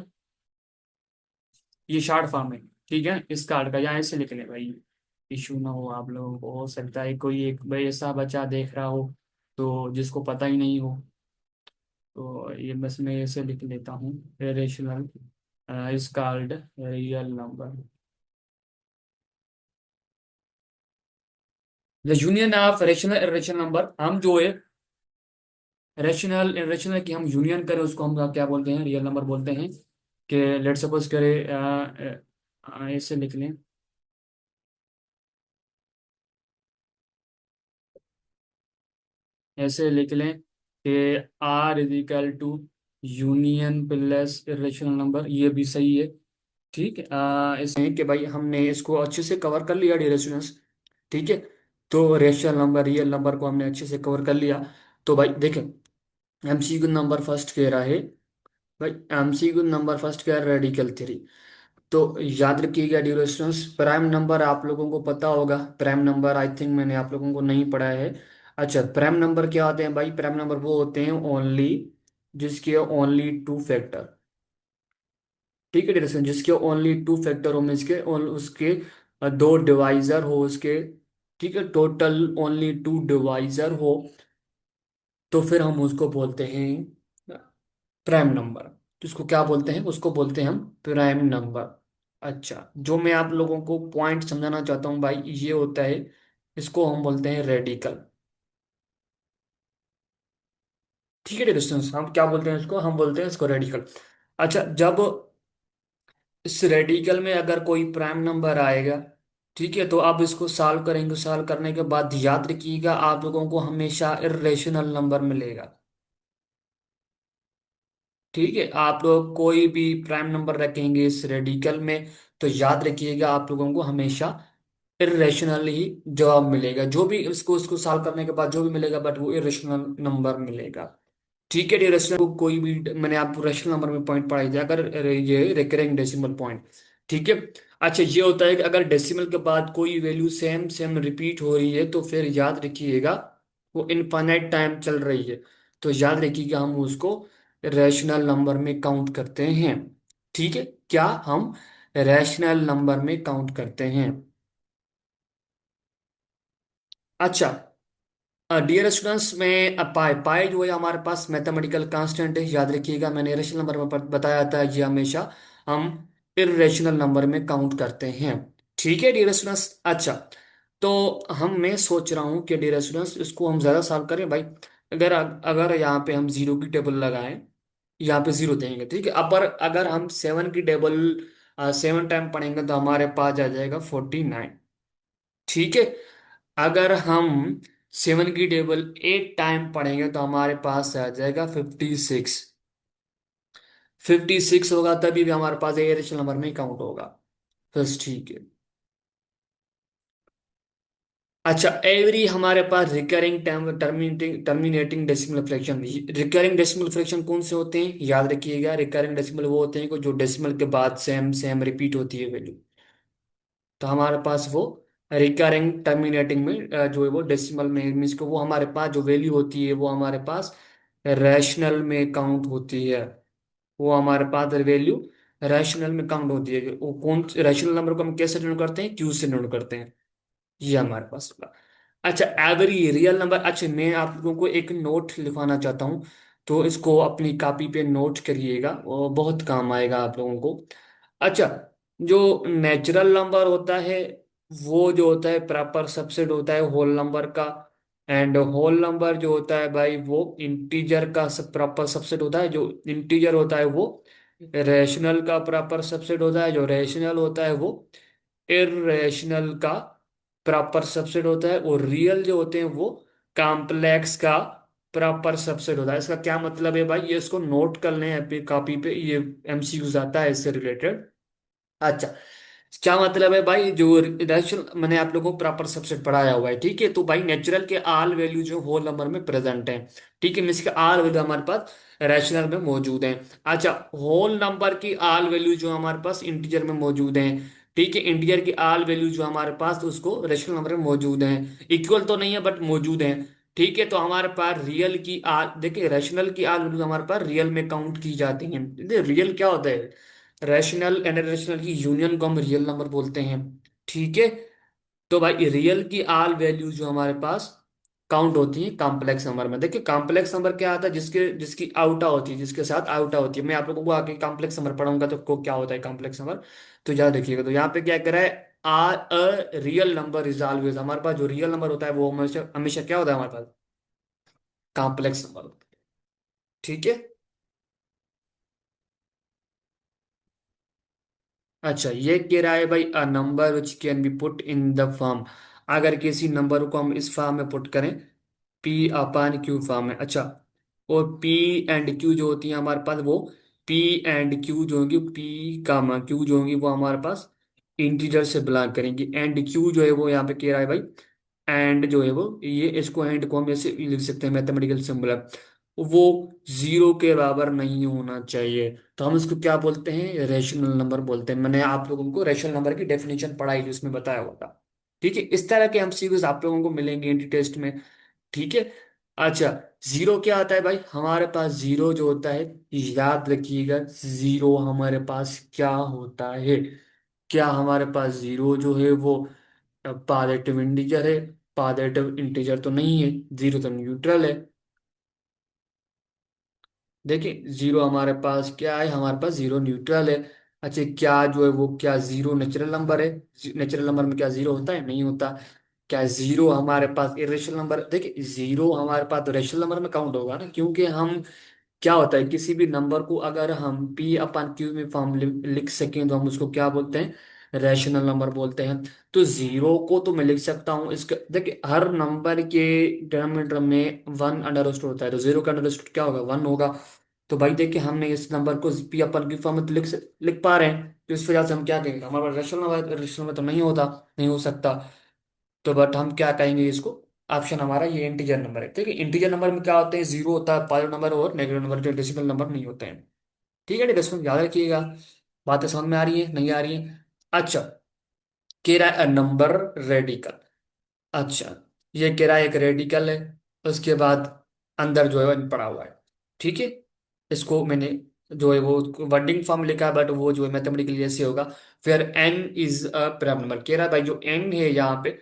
ये शॉर्ट फॉर्म है। ठीक है, इस कार्ड का यहाँ ऐसे लिख लें भाई, इशू ना हो आप लोगों को, हो सकता है कोई एक भाई ऐसा बच्चा देख रहा हो तो जिसको पता ही नहीं हो, तो ये बस मैं ऐसे लिख लेता हूँ, rational is called real number. The union of rational irrational number, हम जो है रेशनल इरेशनल की हम यूनियन करें उसको हम क्या बोलते हैं, रियल नंबर बोलते हैं। कि लेट सपोज करें ऐसे लिख लें, ऐसे लिख लें कि R is equal to union plus irrational number, ये भी सही है। ठीक है, इसमें कि भाई हमने इसको अच्छे से कवर कर लिया डियर स्टूडेंट्स। ठीक है। तो रेशनल नंबर रियल नंबर को हमने अच्छे से कवर कर लिया। तो भाई देखें, एमसीक्यू नंबर फर्स्ट कह रहा है, भाई एमसीक्यू नंबर फर्स्ट कह रहा है रेडिकल थ्री। तो याद रखिएगा डियर स्टूडेंट्स, प्राइम नंबर आप लोगों को पता होगा, प्राइम नंबर आई थिंक मैंने आप लोगों को नहीं पढ़ाया है। अच्छा, प्राइम नंबर क्या होते हैं भाई? प्राइम नंबर वो होते हैं ओनली जिसके ओनली टू फैक्टर। ठीक है डिरेक्शन, जिसके ओनली टू फैक्टर हो, में इसके उसके दो डिवाइजर हो उसके। ठीक है, टोटल ओनली टू डिवाइजर हो, तो फिर हम उसको बोलते हैं प्राइम नंबर। तो इसको क्या बोलते हैं? उसको बोलते हैं हम प्राइम नंबर। अच्छा, जो मैं आप लोगों को पॉइंट समझाना चाहता हूँ भाई, ये होता है, इसको हम बोलते हैं रेडिकल। ठीक है डिस्टेंस, हम क्या बोलते हैं इसको? हम बोलते हैं इसको रेडिकल। अच्छा, जब इस रेडिकल में अगर कोई प्राइम नंबर आएगा, ठीक है, तो आप इसको सॉल्व करेंगे, सॉल्व करने के बाद याद रखिएगा आप लोगों को हमेशा इर्रेशनल नंबर मिलेगा। ठीक है, आप लोग कोई भी प्राइम नंबर रखेंगे इस रेडिकल में, तो याद रखिएगा आप लोगों को हमेशा इर्रेशनल ही जवाब मिलेगा। जो भी इसको इसको सॉल्व करने के बाद जो भी मिलेगा, बट वो इर्रेशनल नंबर मिलेगा। ठीक है, ये रेशनल को कोई भी, मैंने आपको रेशनल नंबर में पॉइंट पढ़ाई थी, अगर ये रिकरिंग डेसिमल पॉइंट। ठीक है। अच्छा, ये होता है कि अगर डेसिमल के बाद कोई वैल्यू सेम सेम रिपीट हो रही है, तो फिर याद रखिएगा वो इनफाइनाइट टाइम चल रही है, तो याद रखिएगा हम उसको रैशनल नंबर में काउंट करते हैं। ठीक है, क्या हम रैशनल नंबर में काउंट करते हैं? अच्छा, डियर स्टूडेंट्स, में पाई पाई जो है हमारे पास मैथमेटिकल कांस्टेंट है, याद रखिएगा, मैंने रेशनल नंबर में बताया था, ये हमेशा हम इरेशनल नंबर में काउंट करते हैं। ठीक है डियर स्टूडेंट्स। अच्छा, तो मैं सोच रहा हूँ कि डियर स्टूडेंट्स इसको हम ज़्यादा सॉल्व करें भाई। अगर अगर यहाँ पे हम जीरो की टेबल लगाएं, यहाँ पे जीरो देंगे, ठीक है, अब पर अगर हम सेवन की टेबल 7 टाइम पढ़ेंगे तो हमारे पास आ जाएगा 49। ठीक है, अगर हम सेवन की टेबल 8 टाइम पढ़ेंगे तो हमारे पास आ जाएगा 56। 56 होगा तभी भी हमारे पास ये रेशनल नंबर में काउंट होगा। बस ठीक है। अच्छा, एवरी हमारे पास recurring terminating terminating decimal fraction. Recurring decimal fraction कौन से होते हैं? याद रखिएगा, रिकरिंग डेसिमल वो होते हैं जो डेसिमल के बाद सेम सेम रिपीट होती है वैल्यू। तो हमारे पास वो रिकरिंग टर्मिनेटिंग में जो है वो डेसिमल में मीन्स को वो हमारे पास जो वैल्यू होती है वो हमारे पास रैशनल में काउंट होती है। वो हमारे पास वैल्यू रैशनल में काउंट होती है। वो कौन रैशनल नंबर को हम कैसे डिनोट करते हैं? क्यू से डिनोट करते हैं। ये हमारे पास होगा। अच्छा, एवरी रियल नंबर। अच्छा, मैं आप लोगों को एक नोट लिखवाना चाहता हूँ, तो इसको अपनी कॉपी पे नोट करिएगा, वो बहुत काम आएगा आप लोगों को। अच्छा, जो नेचुरल नंबर होता है, वो जो होता है प्रॉपर सबसेट होता है होल नंबर का। एंड होल नंबर जो होता है भाई, वो इंटीजर का सब प्रॉपर सबसेट होता है। जो इंटीजर होता है वो रैशनल का प्रॉपर सबसेट होता है। जो रैशनल होता है वो इर्रेशनल का प्रॉपर सबसेट होता है। और रियल जो होते हैं वो कॉम्प्लेक्स का प्रॉपर सबसेट होता है। इसका क्या मतलब है भाई? ये इसको नोट कर लें अपनी कॉपी पे, ये एमसीक्यूज आता है इससे रिलेटेड। अच्छा, क्या मतलब है भाई? जो रैशनल मैंने आप लोगों को प्रॉपर सबसेट पढ़ाया हुआ है, ठीक है, तो भाई नेचुरल के आल वैल्यू जो होल नंबर में प्रेजेंट है, ठीक है, मीन्स के आल वैल्यू हमारे पास रैशनल में मौजूद है। अच्छा, होल नंबर की आल वैल्यू जो हमारे पास इंटीजर में मौजूद है, ठीक है, इंटीजर की आल वैल्यू जो हमारे पास तो उसको रैशनल नंबर में मौजूद है। इक्वल तो नहीं है बट मौजूद है। ठीक है, तो हमारे पास रियल की आल, देखिए रैशनल की आल वैल्यू हमारे पास रियल में काउंट की जाती है। रियल क्या होता है? रैशनल एंड इरेशनल की यूनियन को हम रियल नंबर बोलते हैं। ठीक है, तो भाई रियल की आल वैल्यू जो हमारे पास काउंट होती है कॉम्प्लेक्स नंबर में। देखिए कॉम्प्लेक्स नंबर क्या आता है? जिसके जिसकी आउटा होती है, जिसके साथ आउटा होती है। मैं आप लोगों को आगे कॉम्प्लेक्स नंबर पढ़ाऊंगा तो को क्या होता है कॉम्प्लेक्स नंबर, तो याद रखिएगा। तो यहाँ पे क्या करा है? R a real number is always, हमारे पास जो रियल नंबर होता है वो हमेशा हमेशा क्या होता है हमारे पास? कॉम्प्लेक्स नंबर होता है। ठीक है। अच्छा, ये कह रहा है भाई a number which can be put in the form. अगर किसी नंबर को हम इस फॉर्म में पुट करें, पी अपान क्यू फॉर्म में। अच्छा, और पी एंड क्यू जो होती है हमारे पास, वो पी एंड क्यू जो होंगी, पी कामा क्यू जो होंगी वो हमारे पास इंटीजर से बिलोंग करेंगी। एंड क्यू जो है वो यहाँ पे कह रहा है भाई, एंड जो है वो ये इसको एंड को हम ऐसे लिख सकते हैं, मैथमेटिकल सिंबल है वो जीरो के बराबर नहीं होना चाहिए। तो हम इसको क्या बोलते हैं? रैशनल नंबर बोलते हैं। मैंने आप लोगों को रैशनल नंबर की डेफिनेशन पढ़ाई थी, उसमें बताया हुआ था। ठीक है, इस तरह के एमसीक्यूज आप लोगों को मिलेंगे एंटी टेस्ट में। ठीक है। अच्छा, जीरो क्या आता है भाई? हमारे पास जीरो जो होता है, याद रखिएगा, जीरो हमारे पास क्या होता है? क्या हमारे पास जीरो जो है वो पॉजिटिव इंटीजर है? पॉजिटिव इंटीजर तो नहीं है, जीरो तो न्यूट्रल है। देखिए, जीरो हमारे पास क्या है? हमारे पास जीरो न्यूट्रल है। अच्छा, क्या जो है वो, क्या जीरो नेचुरल नंबर है? नेचुरल नंबर में क्या जीरो होता है? नहीं होता। क्या जीरो हमारे पास इरेशनल नंबर? देखिए, जीरो हमारे पास तो रेशनल नंबर में काउंट होगा ना, क्योंकि हम, क्या होता है, किसी भी नंबर को अगर हम पी अपन क्यू में फॉर्म लिख सकें तो हम उसको क्या बोलते हैं? रैशनल नंबर बोलते हैं। तो जीरो को तो मैं लिख सकता हूँ, इसका देखिए हर नंबर के डिनोमिनेटर में वन अंडर रूट होता है, तो जीरो का अंडर रूट क्या होगा? वन होगा। तो भाई देखिए, हमने इस नंबर को पी अपन क्यू फॉर्म में तो लिख पा रहे हैं, तो इस वजह से हम क्या कहेंगे? हमारे पास रैशनल नंबर, रैशनल में तो नहीं होता, नहीं हो सकता। तो बट हम क्या कहेंगे इसको? ऑप्शन हमारा ये इंटीजर नंबर है। ठीक है, इंटीजर नंबर में क्या होते हैं? जीरो होता है, पॉजिटिव नंबर और नेगेटिव नंबर, जो डेसिमल नंबर नहीं होते हैं। ठीक है, डेसिमल याद रखिएगा। बातें समझ में आ रही है, नहीं आ रही है? अच्छा, कह रहा है नंबर रेडिकल। अच्छा, ये कह रहा है एक रेडिकल है, उसके बाद अंदर जो है वो पड़ा हुआ है। ठीक है, इसको मैंने जो है वो वर्डिंग फॉर्म लिखा है, बट वो जो है मैथमेटिकली जैसे होगा। फिर N is a prime number, कह रहा है भाई जो एन है यहाँ पे,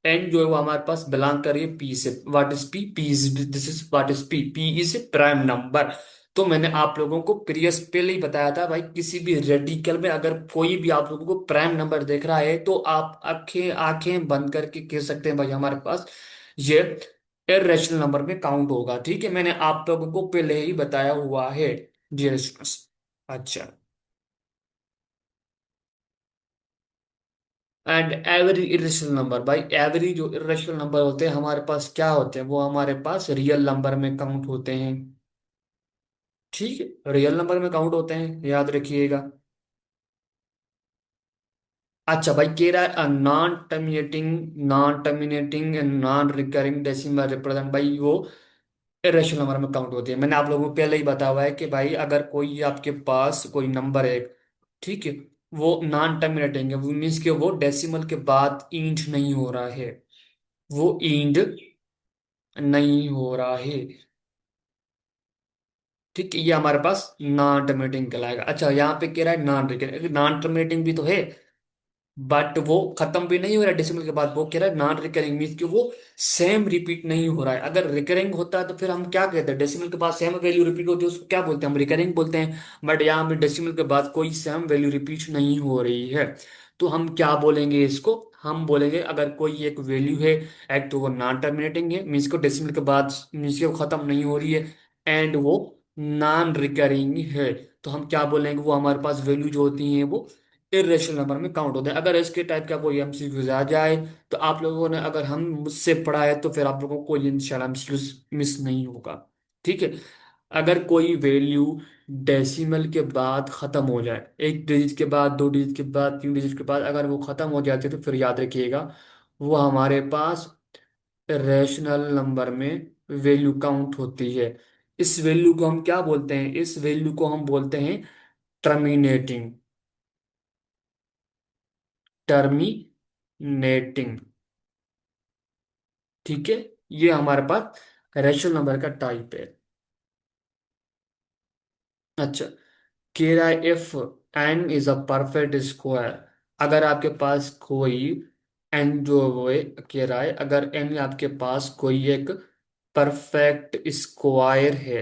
एन जो है वो हमारे पास बिलोंग कर रही है पी से। What is P? P is, this is what is P? P is prime number. तो मैंने आप लोगों को प्रीवियस पहले ही बताया था भाई, किसी भी रेडिकल में अगर कोई भी आप लोगों को प्राइम नंबर देख रहा है तो आप आंखें आंखें बंद करके कह सकते हैं भाई हमारे पास ये इर्रेशनल नंबर में काउंट होगा। ठीक है, मैंने आप लोगों को पहले ही बताया हुआ है, डियर स्टूडेंट्स। अच्छा, एंड एवरी इरेशनल नंबर, भाई एवरी जो इरेशनल नंबर होते हैं हमारे पास क्या होते हैं? वो हमारे पास रियल नंबर में काउंट होते हैं। ठीक है, रियल नंबर में काउंट होते हैं, याद रखिएगा। अच्छा भाई, कह रहा है non terminating and non recurring decimal represent, भाई वो इरेशनल नंबर में काउंट होती है। मैंने आप लोगों को पहले ही बताया हुआ है कि भाई अगर कोई आपके पास कोई नंबर है, ठीक है, वो नॉन टर्मिनेटिंग है, वो मीन्स कि वो डेसिमल के बाद इंड नहीं हो रहा है, वो इंड नहीं हो रहा है। ठीक है, ये हमारे पास नॉन टर्मिनेटिंग कहलाएगा। अच्छा, यहाँ पे कह रहा है नॉन रिकरिंग, नॉन टर्मिनेटिंग भी तो है, बट वो खत्म भी नहीं हो रहा है डेसिमल के बाद। वो कह रहा है नॉन रिकरिंग, मीन्स कि वो सेम रिपीट नहीं हो रहा है। अगर रिकरिंग होता है तो फिर हम क्या कहते हैं? डेसिमल के बाद सेम वैल्यू रिपीट होती है, उसको क्या बोलते हैं? हम रिकरिंग बोलते हैं। बट यहाँ पे डेसिमल के बाद कोई सेम वैल्यू रिपीट नहीं हो रही है, तो हम क्या बोलेंगे इसको? हम बोलेंगे अगर कोई एक वैल्यू है, एक तो वो नॉन टर्मिनेटिंग है, मीन्स को डेसिमल के बाद मीन्स कि वो खत्म नहीं हो रही है, एंड वो नॉन रिकरिंग है, तो हम क्या बोलेंगे? वो हमारे पास वैल्यू जो होती है वो इरेशनल नंबर में काउंट होता है। अगर इसके टाइप का कोई एमसीक्यूज आ जाए तो आप लोगों ने, अगर हम मुझसे पढ़ा है तो फिर आप लोगों को कोई इंशाल्लाह एमसीक्यूज मिस नहीं होगा। ठीक है, अगर कोई वैल्यू डेसिमल के बाद खत्म हो जाए, एक डिजिट के बाद, दो डिजिट के बाद, तीन डिजिट के बाद अगर वो खत्म हो जाती है तो फिर याद रखिएगा वो हमारे पास रैशनल नंबर में वैल्यू काउंट होती है। इस वैल्यू को हम क्या बोलते हैं? इस वैल्यू को हम बोलते हैं टर्मिनेटिंग, टर्मिनेटिंग। ठीक है, ये हमारे पास रैशनल नंबर का टाइप है। अच्छा, कह रहा है if N is a perfect square, अगर आपके पास कोई एन जो वो है, कह रहा है अगर एन आपके पास कोई एक परफेक्ट स्क्वायर है,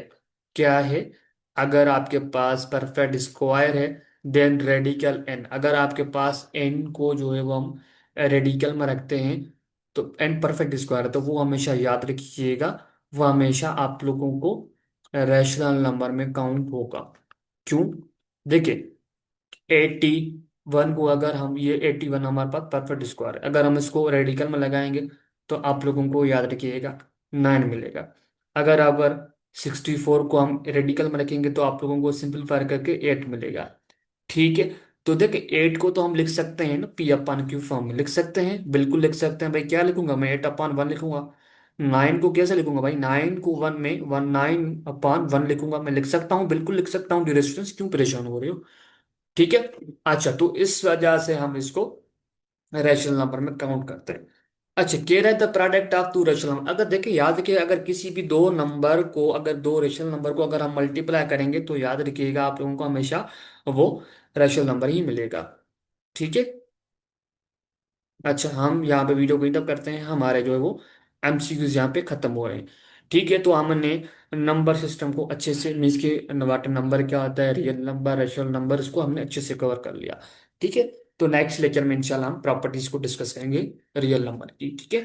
क्या है? अगर आपके पास परफेक्ट स्क्वायर है, देन रेडिकल एन, अगर आपके पास एन को जो है वो हम रेडिकल में रखते हैं, तो एन परफेक्ट स्क्वायर है, तो वो हमेशा याद रखिएगा, वो हमेशा आप लोगों को रैशनल नंबर में काउंट होगा। क्यों? देखिए, 81 को अगर हम, ये 81 हमारे पास परफेक्ट स्क्वायर है, अगर हम इसको रेडिकल में लगाएंगे तो आप लोगों को याद रखिएगा 9 मिलेगा। अगर 64 को हम रेडिकल में रखेंगे तो आप लोगों को सिंपलीफाई करके 8 मिलेगा। ठीक है, तो देखिए 8 को तो हम लिख सकते हैं ना, पी अपान क्यू फॉर्म में लिख सकते हैं, बिल्कुल लिख सकते हैं भाई। क्या लिखूंगा मैं? 8/1 लिखूंगा। 9 को कैसे लिखूंगा भाई? 9 को 1 में 9/1 लिखूंगा, मैं लिख सकता हूँ, बिल्कुल लिख सकता हूँ डियर स्टूडेंट्स, क्यों परेशान हो रहे हो? ठीक है। अच्छा, तो इस वजह से हम इसको रैशनल नंबर में काउंट करते हैं। अच्छा, कह रहा है the product of two rational number. अगर देखिए, याद रखिए, अगर किसी भी दो नंबर को, अगर दो रेशनल नंबर को अगर हम मल्टीप्लाई करेंगे तो याद रखिएगा आप लोगों को हमेशा वो रेशनल नंबर ही मिलेगा। ठीक है। अच्छा, हम यहाँ पे वीडियो को इधर करते हैं, हमारे जो है वो एमसीक्यूज यहाँ पे खत्म हो रहे हैं। ठीक है, तो हमने नंबर सिस्टम को अच्छे से, मीन्स के वाट नंबर क्या होता है, रियल नंबर, रेशनल नंबर, इसको हमने अच्छे से कवर कर लिया। ठीक है। तो नेक्स्ट लेक्चर में इंशाल्लाह हम प्रॉपर्टीज को डिस्कस करेंगे रियल नंबर की। ठीक है।